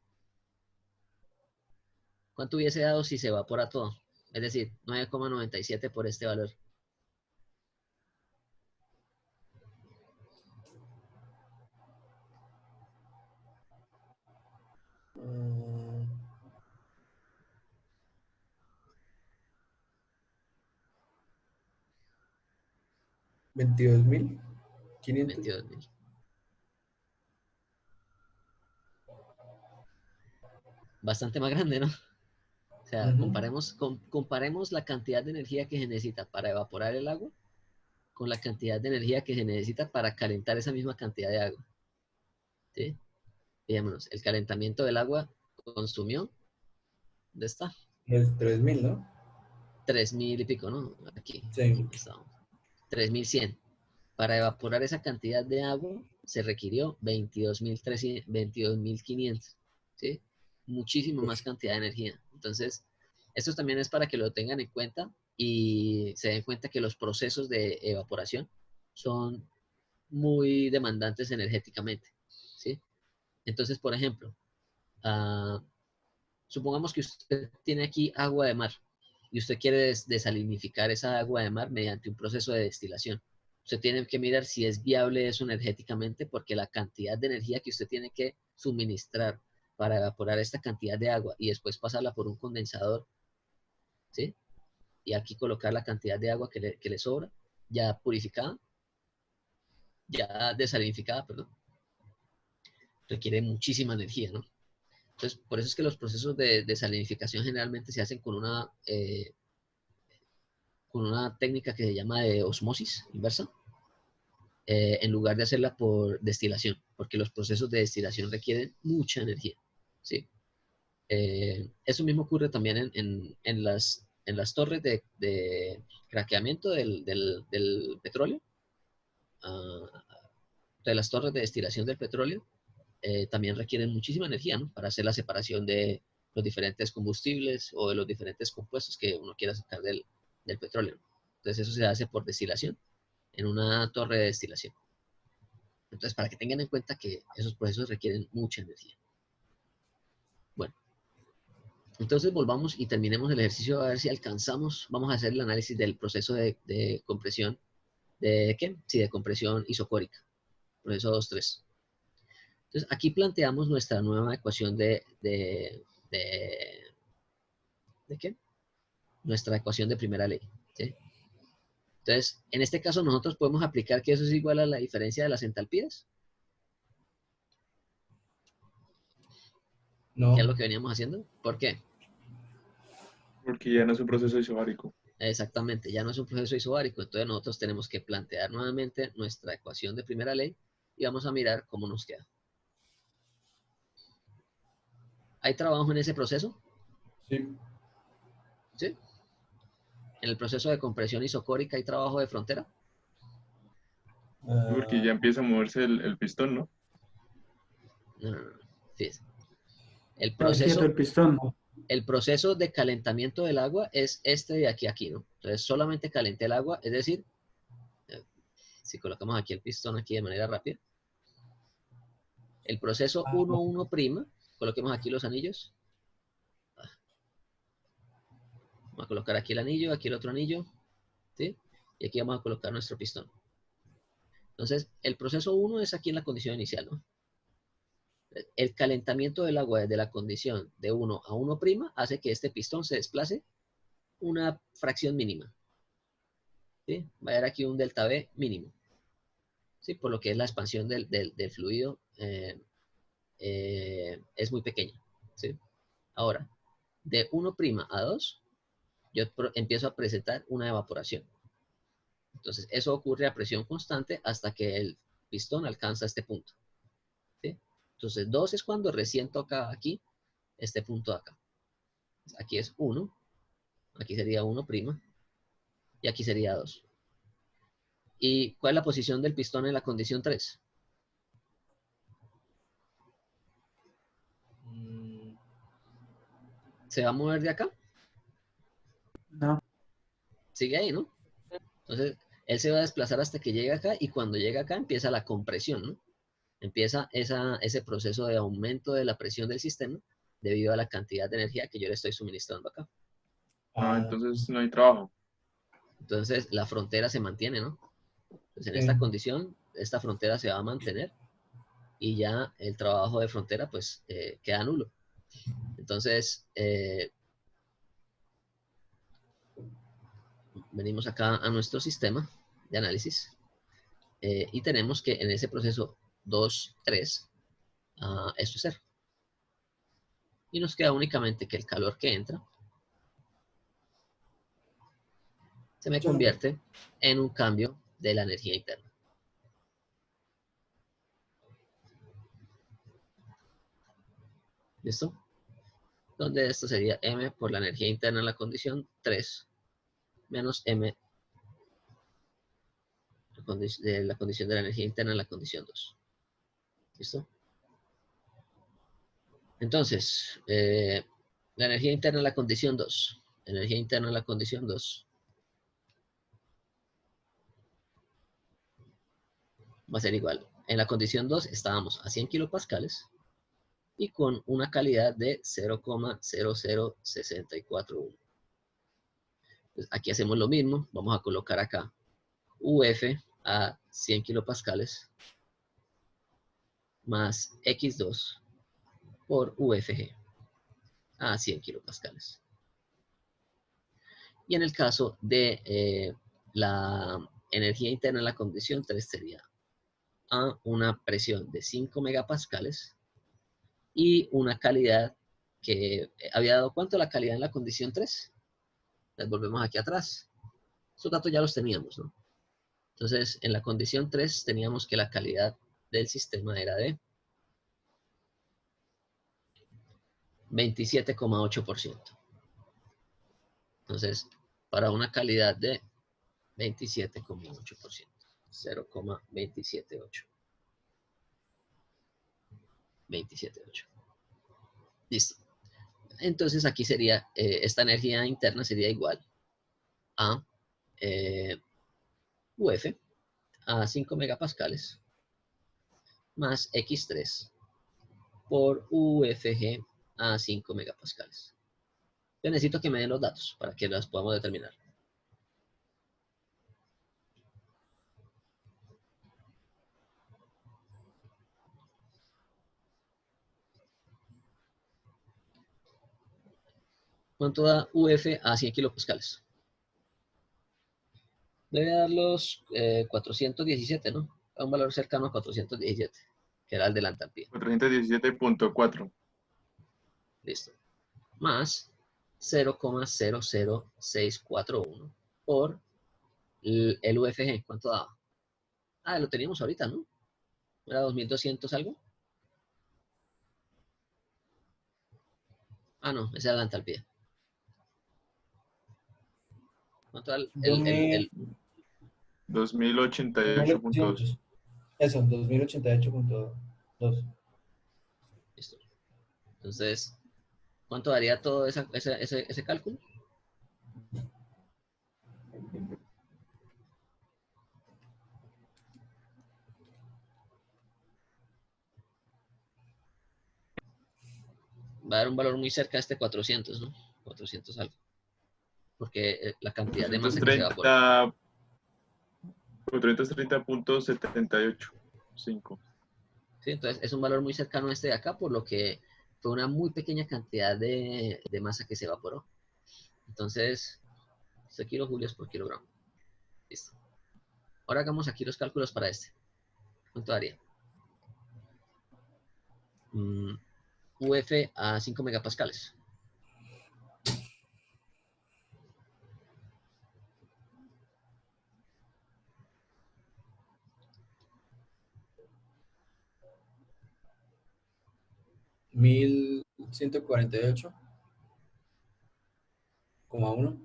¿Cuánto hubiese dado si se evapora todo? Es decir, 9,97 por este valor. Mm, 22.500. 22.000. Bastante más grande, ¿no? O sea, comparemos la cantidad de energía que se necesita para evaporar el agua con la cantidad de energía que se necesita para calentar esa misma cantidad de agua. ¿Sí? Fijémonos, el calentamiento del agua consumió, ¿dónde está? Es 3.000, ¿no? 3.000 y pico, ¿no? Aquí Sí. estamos. 3.100. Para evaporar esa cantidad de agua se requirió 22.500. ¿Sí? muchísimo más cantidad de energía. Entonces, esto también es para que lo tengan en cuenta y se den cuenta que los procesos de evaporación son muy demandantes energéticamente, ¿sí? Entonces, por ejemplo, supongamos que usted tiene aquí agua de mar y usted quiere desalinificar esa agua de mar mediante un proceso de destilación. Usted tiene que mirar si es viable eso energéticamente, porque la cantidad de energía que usted tiene que suministrar para evaporar esta cantidad de agua y después pasarla por un condensador, ¿sí? Y aquí colocar la cantidad de agua que le sobra, ya purificada, ya desalinificada, perdón, requiere muchísima energía, ¿no? Entonces, por eso es que los procesos de desalinificación generalmente se hacen con una técnica que se llama de osmosis inversa, en lugar de hacerla por destilación, porque los procesos de destilación requieren mucha energía, ¿sí? Eso mismo ocurre también en las torres de craqueamiento del petróleo, de las torres de destilación del petróleo, también requieren muchísima energía, ¿no? Para hacer la separación de los diferentes combustibles o de los diferentes compuestos que uno quiera sacar del petróleo. Entonces eso se hace por destilación en una torre de destilación. Entonces, para que tengan en cuenta que esos procesos requieren mucha energía. Bueno, entonces volvamos y terminemos el ejercicio a ver si alcanzamos. Vamos a hacer el análisis del proceso de compresión. ¿De qué? Sí, de compresión isocórica. Proceso 2-3. Entonces, aquí planteamos nuestra nueva ecuación ¿de qué? Nuestra ecuación de primera ley, ¿sí? Entonces, en este caso nosotros podemos aplicar que eso es igual a la diferencia de las entalpías, No. que es lo que veníamos haciendo. ¿Por qué? Porque ya no es un proceso isobárico. Exactamente, ya no es un proceso isobárico, entonces nosotros tenemos que plantear nuevamente nuestra ecuación de primera ley y vamos a mirar cómo nos queda. ¿Hay trabajo en ese proceso? Sí. ¿Sí? En el proceso de compresión isocórica hay trabajo de frontera. Porque ya empieza a moverse el pistón, ¿no? No, no, no. Fíjese. El Está quieto el proceso, pistón. el proceso de calentamiento del agua es este de aquí a aquí, ¿no? Entonces solamente calenté el agua, es decir, si colocamos aquí el pistón aquí de manera rápida, el proceso 1,1', coloquemos aquí los anillos. Vamos a colocar aquí el anillo, aquí el otro anillo, ¿sí? Y aquí vamos a colocar nuestro pistón. Entonces, el proceso 1 es aquí en la condición inicial, ¿no? El calentamiento del agua desde la condición de 1 a 1' hace que este pistón se desplace una fracción mínima, ¿sí? Va a haber aquí un delta V mínimo, ¿sí? Por lo que es la expansión del fluido es muy pequeña, ¿sí? Ahora, de 1' a 2, yo empiezo a presentar una evaporación. Entonces, eso ocurre a presión constante hasta que el pistón alcanza este punto, ¿sí? Entonces, 2 es cuando recién toca aquí, este punto de acá. Aquí es 1, aquí sería 1' y aquí sería 2. ¿Y cuál es la posición del pistón en la condición 3? ¿Se va a mover de acá? No. Sigue ahí, ¿no? Entonces, él se va a desplazar hasta que llegue acá y cuando llega acá empieza la compresión, ¿no? Empieza ese proceso de aumento de la presión del sistema debido a la cantidad de energía que yo le estoy suministrando acá. Entonces no hay trabajo. Entonces, la frontera se mantiene, ¿no? Entonces, en Sí. esta condición, esta frontera se va a mantener y ya el trabajo de frontera, pues, queda nulo. Entonces, venimos acá a nuestro sistema de análisis y tenemos que en ese proceso 2-3, esto es 0. Y nos queda únicamente que el calor que entra se me convierte en un cambio de la energía interna. ¿Listo? Donde esto sería M por la energía interna en la condición 3 menos M de la condición de la energía interna en la condición 2. ¿Listo? Entonces, la energía interna en la condición 2. Energía interna en la condición 2 va a ser igual. En la condición 2 estábamos a 100 kilopascales y con una calidad de 0,00641. Entonces, aquí hacemos lo mismo. Vamos a colocar acá UF a 100 kilopascales más X2 por UFG a 100 kilopascales. Y en el caso de la energía interna en la condición 3 sería a una presión de 5 megapascales y una calidad que había dado. ¿Cuánto la calidad en la condición 3? Les volvemos aquí atrás. Estos datos ya los teníamos, ¿no? Entonces, en la condición 3 teníamos que la calidad del sistema era de 27,8%. Entonces, para una calidad de 27,8%, 0,278. 27,8. Listo. Entonces aquí sería, esta energía interna sería igual a UF a 5 megapascales más X3 por UFG a 5 megapascales. Yo necesito que me den los datos para que los podamos determinar. ¿Cuánto da UF a 100 kilopascales? Debe dar los 417, ¿no? A un valor cercano a 417, que era el de la entalpía. 417.4. Listo. Más 0,00641 por el UFG. ¿Cuánto daba? Ah, lo teníamos ahorita, ¿no? ¿Era 2200 algo? Ah, no, esa era la entalpía. ¿Cuánto da el 2088.2. Eso, 2088.2. Listo. Entonces, ¿cuánto daría todo ese cálculo? Va a dar un valor muy cerca de este 400, ¿no? 400 algo. Porque la cantidad de masa que se evapora. 430.785. ¿Sí? Entonces, es un valor muy cercano a este de acá, por lo que fue una muy pequeña cantidad de masa que se evaporó. Entonces, este kilojulios por kilogramo. Listo. Ahora hagamos aquí los cálculos para este. ¿Cuánto daría? UF a 5 megapascales. $1148,1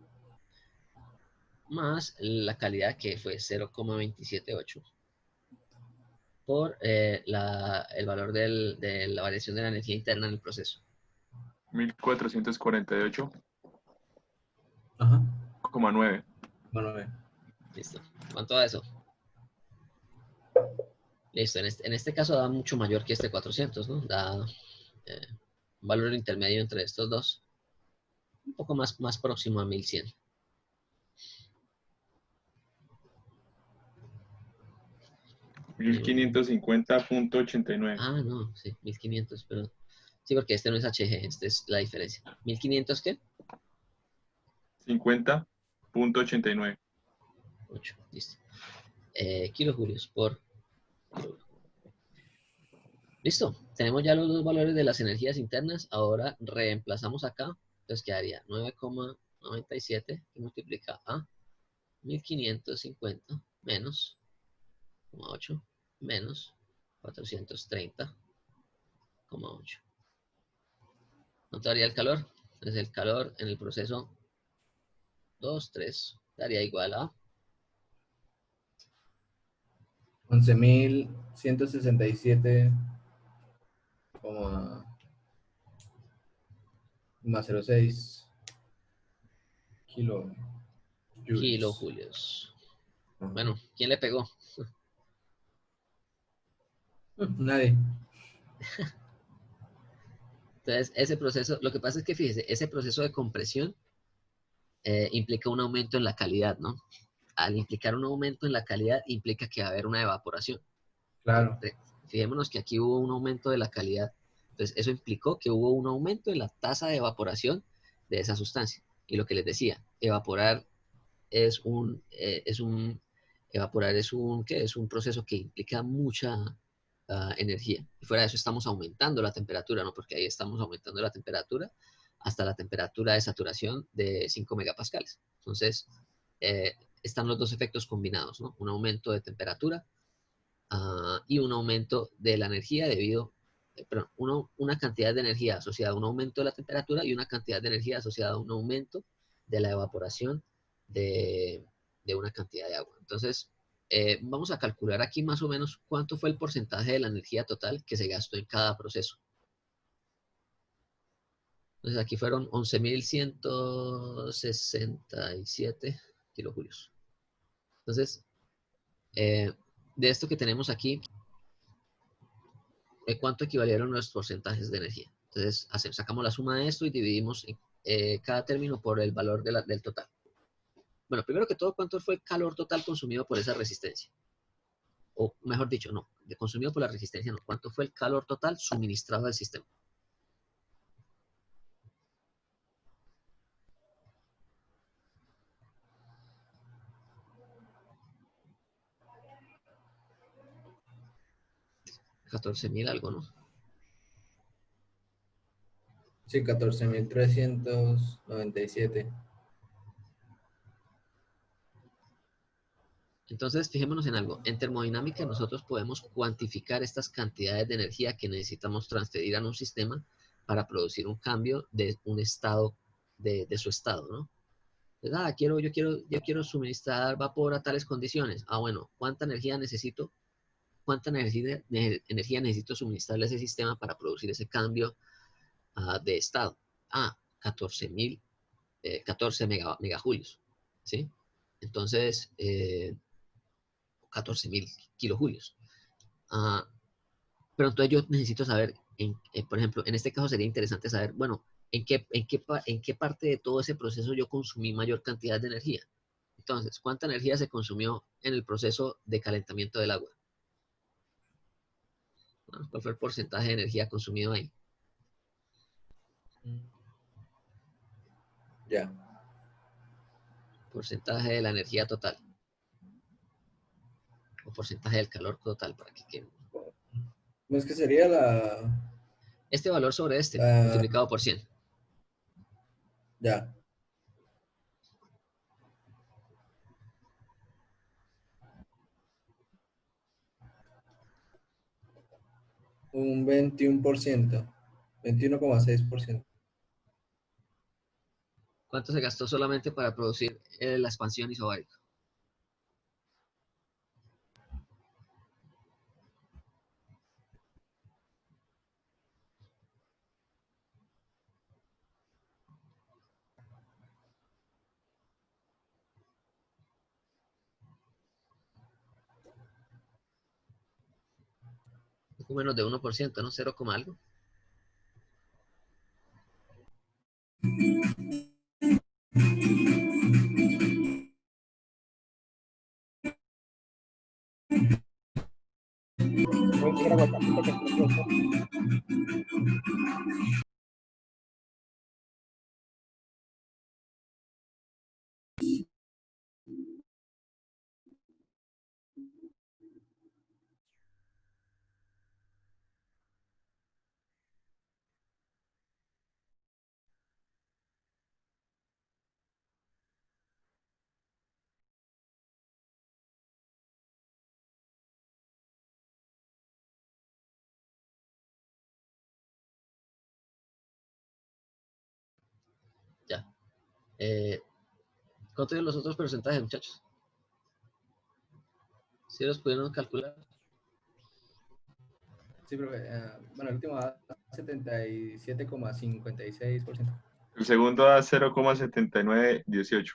Más la calidad que fue 0,278 por el valor de la variación de la energía interna en el proceso. 1448,9. Ajá. Bueno, Listo. ¿Cuánto da eso? Listo. En este caso da mucho mayor que este 400, ¿no? Da un valor intermedio entre estos dos. Un poco más próximo a 1100. $1550.89. Ah, no, sí, 1500, pero... Sí, porque este no es HG, esta es la diferencia. ¿1500 qué? 50.89. 8, listo. Kilojulios por kilogramo. Listo, tenemos ya los dos valores de las energías internas. Ahora reemplazamos acá. Entonces quedaría 9,97 que multiplica a 1550 menos 0,8 menos 430,8. ¿Cuánto daría el calor? Entonces el calor en el proceso 2, 3 daría igual a 11.167,4. más 0,6 kilojoules. kilojulios. Bueno, ¿quién le pegó? Nadie. Entonces, ese proceso, lo que pasa es que fíjese, ese proceso de compresión implica un aumento en la calidad, ¿no? Al implicar un aumento en la calidad, implica que va a haber una evaporación. Claro. Fijémonos que aquí hubo un aumento de la calidad. Entonces, eso implicó que hubo un aumento en la tasa de evaporación de esa sustancia. Y lo que les decía, evaporar evaporar ¿qué? Es un proceso que implica mucha energía. Y fuera de eso estamos aumentando la temperatura, ¿no? Porque ahí estamos aumentando la temperatura hasta la temperatura de saturación de 5 megapascales. Entonces, están los dos efectos combinados, ¿no? Un aumento de temperatura y un aumento de la energía perdón, una cantidad de energía asociada a un aumento de la temperatura y una cantidad de energía asociada a un aumento de la evaporación de una cantidad de agua. Entonces, vamos a calcular aquí más o menos cuánto fue el porcentaje de la energía total que se gastó en cada proceso. Entonces, aquí fueron 11.167 kilojulios. Entonces, de esto que tenemos aquí, ¿cuánto equivalieron los porcentajes de energía? Entonces, sacamos la suma de esto y dividimos cada término por el valor del total. Bueno, primero que todo, ¿cuánto fue el calor total consumido por esa resistencia? O mejor dicho, no, consumido por la resistencia no. ¿Cuánto fue el calor total suministrado al sistema? $14.000 algo, ¿no? Sí, 14.397. Entonces, fijémonos en algo. En termodinámica nosotros podemos cuantificar estas cantidades de energía que necesitamos transferir a un sistema para producir un cambio de un estado, de su estado, ¿no? Entonces, yo quiero suministrar vapor a tales condiciones. Bueno, ¿cuánta energía necesito? ¿Cuánta energía necesito suministrarle a ese sistema para producir ese cambio de estado? 14 megajulios, ¿sí? Entonces, 14.000 kilojulios. Pero entonces yo necesito saber, por ejemplo, en este caso sería interesante saber, bueno, en qué parte de todo ese proceso yo consumí mayor cantidad de energía. Entonces, ¿cuánta energía se consumió en el proceso de calentamiento del agua? ¿Cuál fue el porcentaje de energía consumido ahí? Ya. Porcentaje de la energía total. O porcentaje del calor total, para que quede. ¿Cómo es que sería Este valor sobre este, multiplicado por 100. Ya. Un 21%. 21,6%. ¿Cuánto se gastó solamente para producir la expansión isobárica? Menos de 1%, ¿no? 0, algo. Ya. ¿Cuántos son los otros porcentajes, muchachos? ¿Sí los pudieron calcular? Sí, profe. Bueno, el último da 77,56%. El segundo da 0,7918.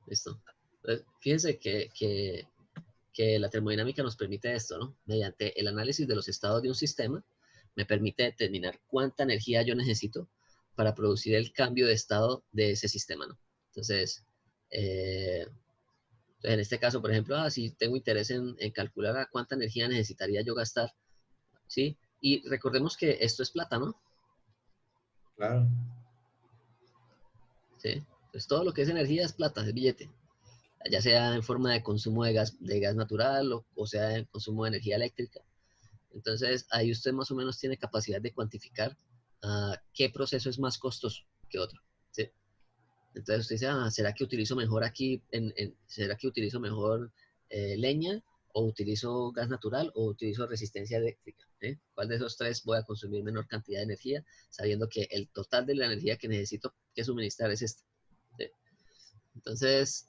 Listo. Entonces, fíjense que la termodinámica nos permite esto, ¿no? Mediante el análisis de los estados de un sistema, me permite determinar cuánta energía yo necesito para producir el cambio de estado de ese sistema, ¿no? Entonces, en este caso, por ejemplo, si tengo interés en calcular a cuánta energía necesitaría yo gastar, ¿sí? Y recordemos que esto es plata, ¿no? Claro. ¿Sí? Entonces, todo lo que es energía es plata, es billete. Ya sea en forma de consumo de gas natural o sea en consumo de energía eléctrica. Entonces, ahí usted más o menos tiene capacidad de cuantificar qué proceso es más costoso que otro, ¿sí? Entonces usted dice, ¿será que utilizo mejor aquí, será que utilizo mejor leña o utilizo gas natural o utilizo resistencia eléctrica? ¿Cuál de esos tres voy a consumir menor cantidad de energía sabiendo que el total de la energía que necesito que suministrar es este? ¿Sí? Entonces,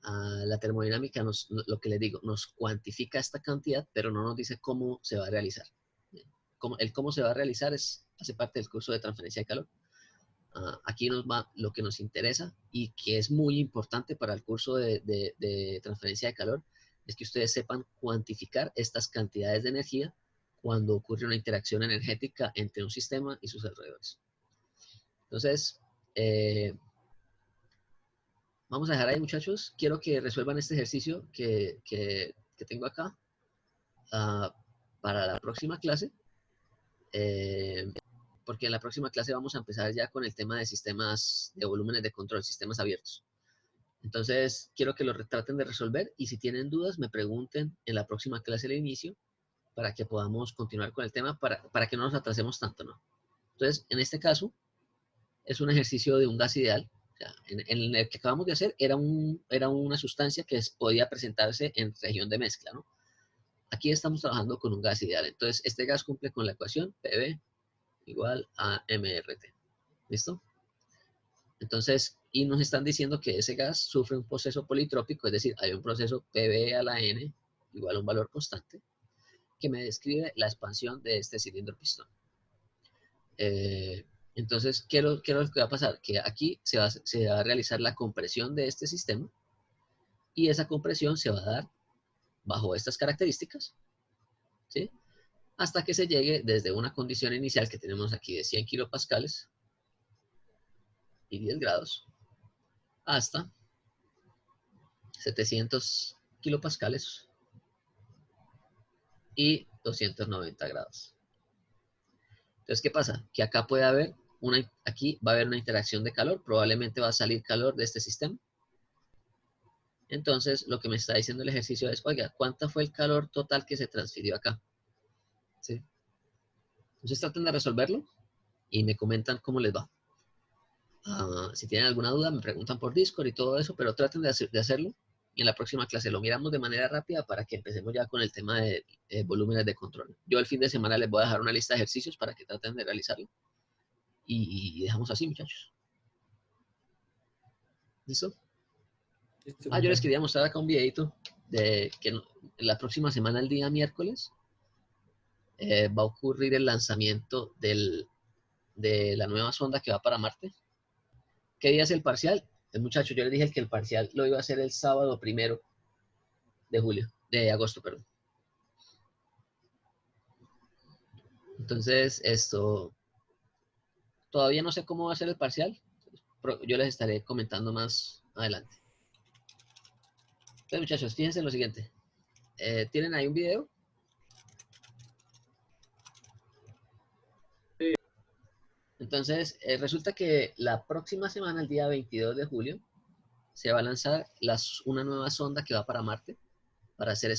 la termodinámica, lo que le digo, nos cuantifica esta cantidad, pero no nos dice cómo se va a realizar. El cómo se va a realizar hace parte del curso de transferencia de calor. Aquí nos va lo que nos interesa y que es muy importante para el curso de transferencia de calor, es que ustedes sepan cuantificar estas cantidades de energía cuando ocurre una interacción energética entre un sistema y sus alrededores. Entonces, vamos a dejar ahí, muchachos. Quiero que resuelvan este ejercicio que tengo acá para la próxima clase. Porque en la próxima clase vamos a empezar ya con el tema de sistemas de volúmenes de control, sistemas abiertos. Entonces, quiero que lo traten de resolver y si tienen dudas, me pregunten en la próxima clase al inicio para que podamos continuar con el tema, para que no nos atrasemos tanto, ¿no? Entonces, en este caso, es un ejercicio de un gas ideal. O sea, en el que acabamos de hacer era una sustancia que podía presentarse en región de mezcla, ¿no? Aquí estamos trabajando con un gas ideal. Entonces, este gas cumple con la ecuación PV igual a MRT. ¿Listo? Entonces, y nos están diciendo que ese gas sufre un proceso politrópico, es decir, hay un proceso PV a la N igual a un valor constante que me describe la expansión de este cilindro pistón. Entonces, ¿qué es lo que va a pasar? Que aquí se va a realizar la compresión de este sistema y esa compresión se va a dar bajo estas características, ¿sí? Hasta que se llegue desde una condición inicial que tenemos aquí de 100 kilopascales y 10 grados hasta 700 kilopascales y 290 grados. Entonces, ¿qué pasa? Que acá puede haber aquí va a haber una interacción de calor, probablemente va a salir calor de este sistema. Entonces, lo que me está diciendo el ejercicio es, oiga, ¿cuánto fue el calor total que se transfirió acá? ¿Sí? Entonces, traten de resolverlo y me comentan cómo les va. Si tienen alguna duda, me preguntan por Discord y todo eso, pero traten de hacerlo. Y en la próxima clase lo miramos de manera rápida para que empecemos ya con el tema de volúmenes de control. Yo el fin de semana les voy a dejar una lista de ejercicios para que traten de realizarlo. Y dejamos así, muchachos. ¿Listo? Yo les quería mostrar acá un videito de que la próxima semana, el día miércoles, va a ocurrir el lanzamiento de la nueva sonda que va para Marte. ¿Qué día es el parcial? Muchachos, yo les dije que el parcial lo iba a hacer el sábado 1 de agosto, perdón. Entonces, todavía no sé cómo va a ser el parcial. Yo les estaré comentando más adelante. Entonces, muchachos, fíjense en lo siguiente. ¿Tienen ahí un video? Sí. Entonces, resulta que la próxima semana, el día 22 de julio, se va a lanzar una nueva sonda que va para Marte para hacer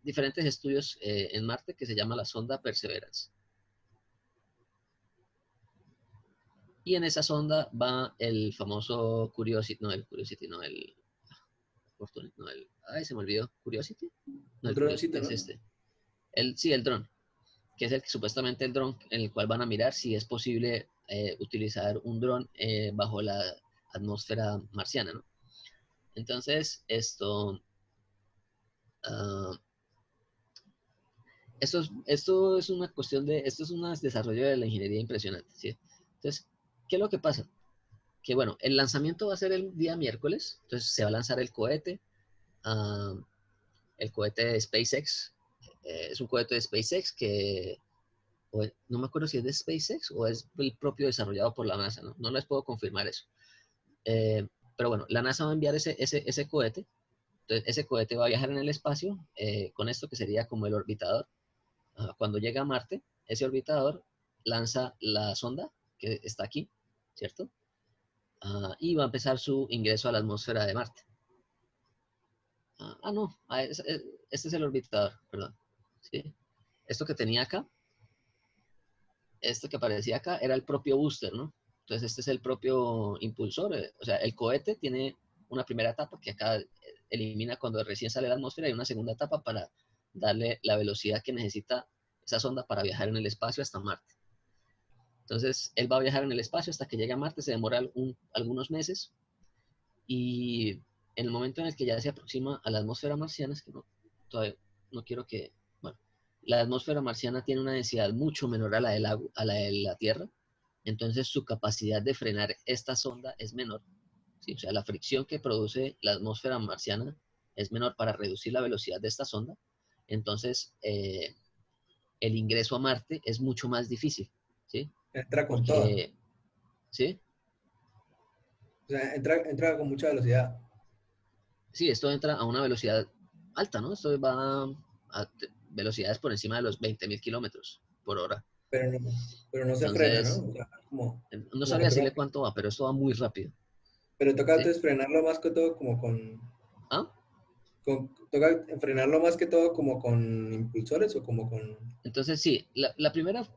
diferentes estudios en Marte que se llama la sonda Perseverance. Y en esa sonda va el famoso Curiosity, ay, se me olvidó, Curiosity. No, el Curiosity es este. Sí, el dron, que es supuestamente el dron en el cual van a mirar si es posible utilizar un dron bajo la atmósfera marciana, ¿no? Entonces, esto es una cuestión de, esto es un desarrollo de la ingeniería impresionante, ¿sí? Entonces, ¿qué es lo que pasa? Que bueno, el lanzamiento va a ser el día miércoles, entonces se va a lanzar ah, el cohete de SpaceX, es un cohete de SpaceX que, no me acuerdo si es de SpaceX o es el propio desarrollado por la NASA, ¿no? No les puedo confirmar eso. Eh, pero bueno, la NASA va a enviar ese cohete, entonces ese cohete va a viajar en el espacio con esto que sería como el orbitador. Cuando llega a Marte, ese orbitador lanza la sonda que está aquí, ¿cierto? Y va a empezar su ingreso a la atmósfera de Marte. No, este es el orbitador, perdón. ¿Sí? Esto que tenía acá, esto que aparecía acá, era el propio booster, ¿no? Entonces este es el propio impulsor. O sea, el cohete tiene una primera etapa que acá elimina cuando recién sale a la atmósfera y una segunda etapa para darle la velocidad que necesita esa sonda para viajar en el espacio hasta Marte. Entonces, él va a viajar en el espacio hasta que llegue a Marte, se demora algunos meses, y en el momento en el que ya se aproxima a la atmósfera marciana, es que todavía no quiero que, bueno, la atmósfera marciana tiene una densidad mucho menor a la de la Tierra, entonces su capacidad de frenar esta sonda es menor, ¿sí? O sea, la fricción que produce la atmósfera marciana es menor para reducir la velocidad de esta sonda, entonces el ingreso a Marte es mucho más difícil, ¿sí? Entra con todo. Porque, ¿sí? O sea, entra con mucha velocidad. Sí, esto entra a una velocidad alta, ¿no? Esto va a velocidades por encima de los 20.000 kilómetros por hora. Pero no se frena, ¿no? Entonces, O sea, no como sabría decirle natural. cuánto va, pero esto va muy rápido, Pero toca ¿sí? entonces frenarlo más que todo ¿Ah? toca frenarlo más que todo como con impulsores o como con... Entonces, sí, la primera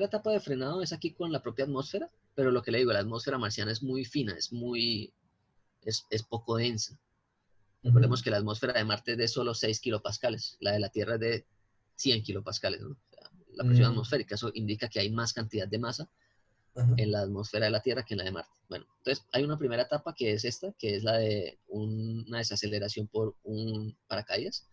etapa de frenado es aquí con la propia atmósfera, pero lo que le digo, la atmósfera marciana es muy fina, es poco densa. Recordemos que la atmósfera de Marte es de solo 6 kilopascales, la de la Tierra es de 100 kilopascales, ¿no? O sea, la presión atmosférica, eso indica que hay más cantidad de masa Ajá. en la atmósfera de la Tierra que en la de Marte. Bueno, entonces hay una primera etapa que es esta, que es la de una desaceleración por un paracaídas,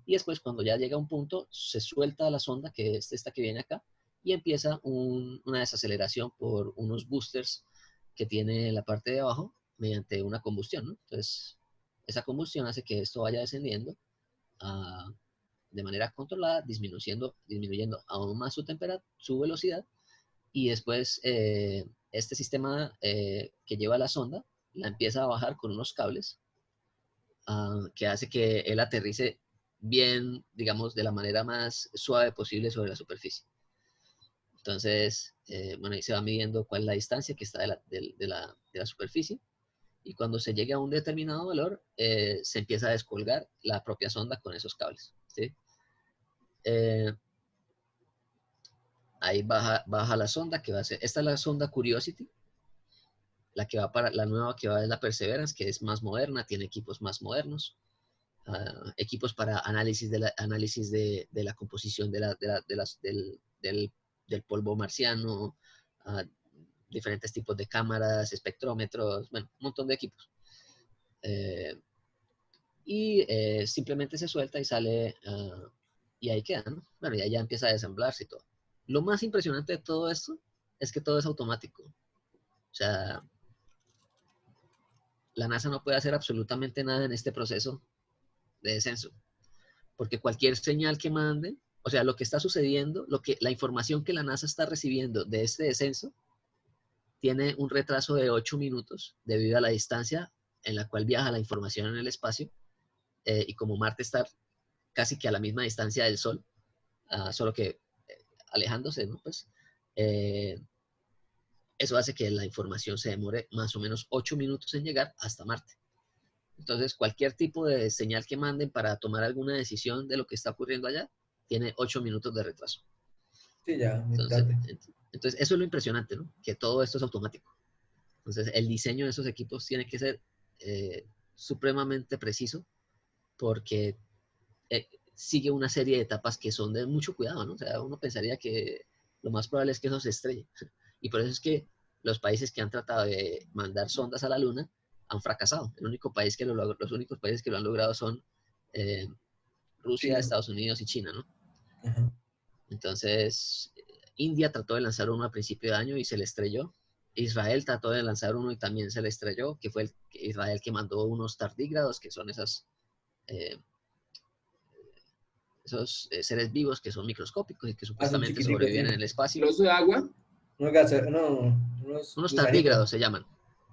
y después cuando ya llega a un punto, se suelta la sonda, que es esta que viene acá, y empieza una desaceleración por unos boosters que tiene la parte de abajo mediante una combustión, ¿no? Entonces, esa combustión hace que esto vaya descendiendo de manera controlada, disminuyendo aún más su velocidad, y después este sistema que lleva la sonda la empieza a bajar con unos cables que hace que él aterrice bien, digamos, de la manera más suave posible sobre la superficie. Entonces, bueno, ahí se va midiendo cuál es la distancia que está de la superficie, y cuando se llegue a un determinado valor, se empieza a descolgar la propia sonda con esos cables, ¿sí? Ahí baja la sonda, que va a ser, esta es la sonda Curiosity, la nueva que va es la Perseverance, que es más moderna, tiene equipos más modernos, equipos para análisis de la composición del polvo marciano, diferentes tipos de cámaras, espectrómetros, bueno, un montón de equipos. Simplemente se suelta y sale, y ahí queda, ¿no? Bueno, y ahí ya empieza a desamblarse y todo. Lo más impresionante de todo esto es que todo es automático. O sea, la NASA no puede hacer absolutamente nada en este proceso de descenso, porque cualquier señal que manden, o sea, lo que está sucediendo, la información que la NASA está recibiendo de este descenso, tiene un retraso de 8 minutos debido a la distancia en la cual viaja la información en el espacio, y como Marte está casi que a la misma distancia del Sol, solo que alejándose, ¿no? Pues, eso hace que la información se demore más o menos 8 minutos en llegar hasta Marte. Entonces, cualquier tipo de señal que manden para tomar alguna decisión de lo que está ocurriendo allá, tiene 8 minutos de retraso. Sí, ya, muy Entonces, tarde. eso es lo impresionante, ¿no? Que todo esto es automático. Entonces, el diseño de esos equipos tiene que ser supremamente preciso, porque sigue una serie de etapas que son de mucho cuidado, ¿no? O sea, uno pensaría que lo más probable es que eso se estrelle. Y por eso es que los países que han tratado de mandar sondas a la Luna han fracasado. Los únicos países que lo han logrado son Rusia, China. Estados Unidos y China, ¿no? Ajá. Entonces, India trató de lanzar uno a principio de año y se le estrelló. Israel trató de lanzar uno y también se le estrelló, que fue Israel que mandó unos tardígrados, que son esos seres vivos que son microscópicos y que Son supuestamente chiquiticos, sobreviven sí. en el espacio. ¿Trozo de agua? Unos Unos gusanitos. tardígrados se llaman.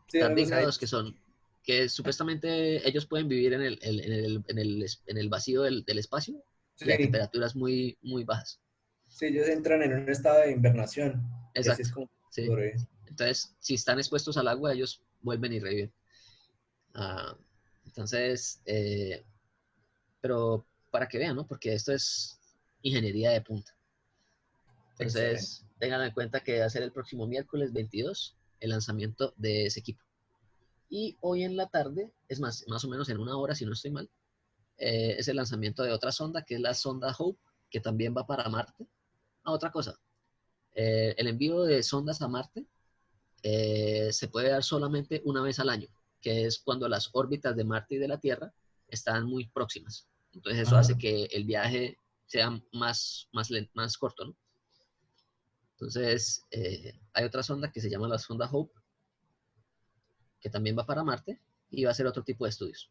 Sí, unos Tardígrados gusanitos. que supuestamente ellos pueden vivir en el vacío del espacio y a Sí, temperaturas muy, muy bajas. sí, ellos entran en un estado de invernación. Y así es Exacto. como Sí. sobreviven. Entonces, si están expuestos al agua, ellos vuelven y reviven. Entonces, pero para que vean, ¿no? Porque esto es ingeniería de punta. Excelente. Entonces, tengan en cuenta que va a ser el próximo miércoles 22 el lanzamiento de ese equipo. Y hoy en la tarde, es más o menos en una hora, si no estoy mal, es el lanzamiento de otra sonda, que es la sonda Hope, que también va para Marte. Otra cosa, el envío de sondas a Marte se puede dar solamente una vez al año, que es cuando las órbitas de Marte y de la Tierra están muy próximas. Entonces eso hace que el viaje sea más corto, ¿no? Entonces hay otra sonda que se llama la sonda Hope, que también va para Marte y va a hacer otro tipo de estudios.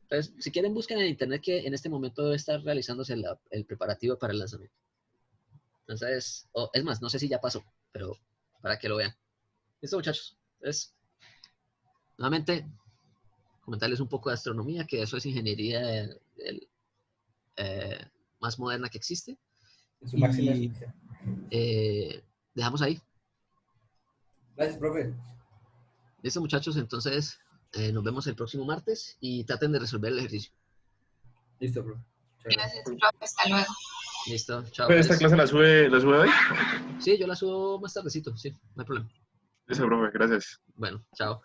Entonces, si quieren, busquen en internet que en este momento debe estar realizándose el preparativo para el lanzamiento. Entonces, es más, no sé si ya pasó, pero para que lo vean. Listo, muchachos. Entonces, nuevamente, comentarles un poco de astronomía, que eso es ingeniería más moderna que existe. En su máxima Y expresión. dejamos ahí. Gracias, profe. Listo, muchachos. Entonces, nos vemos el próximo martes y traten de resolver el ejercicio. Listo, profe. Muchas gracias. Gracias, profe. Hasta luego. Listo. Chao. Profe, ¿esta Pues. clase la sube hoy? Sí, yo la subo más tardecito. Sí, no hay problema. Listo, profe, gracias. Bueno, chao.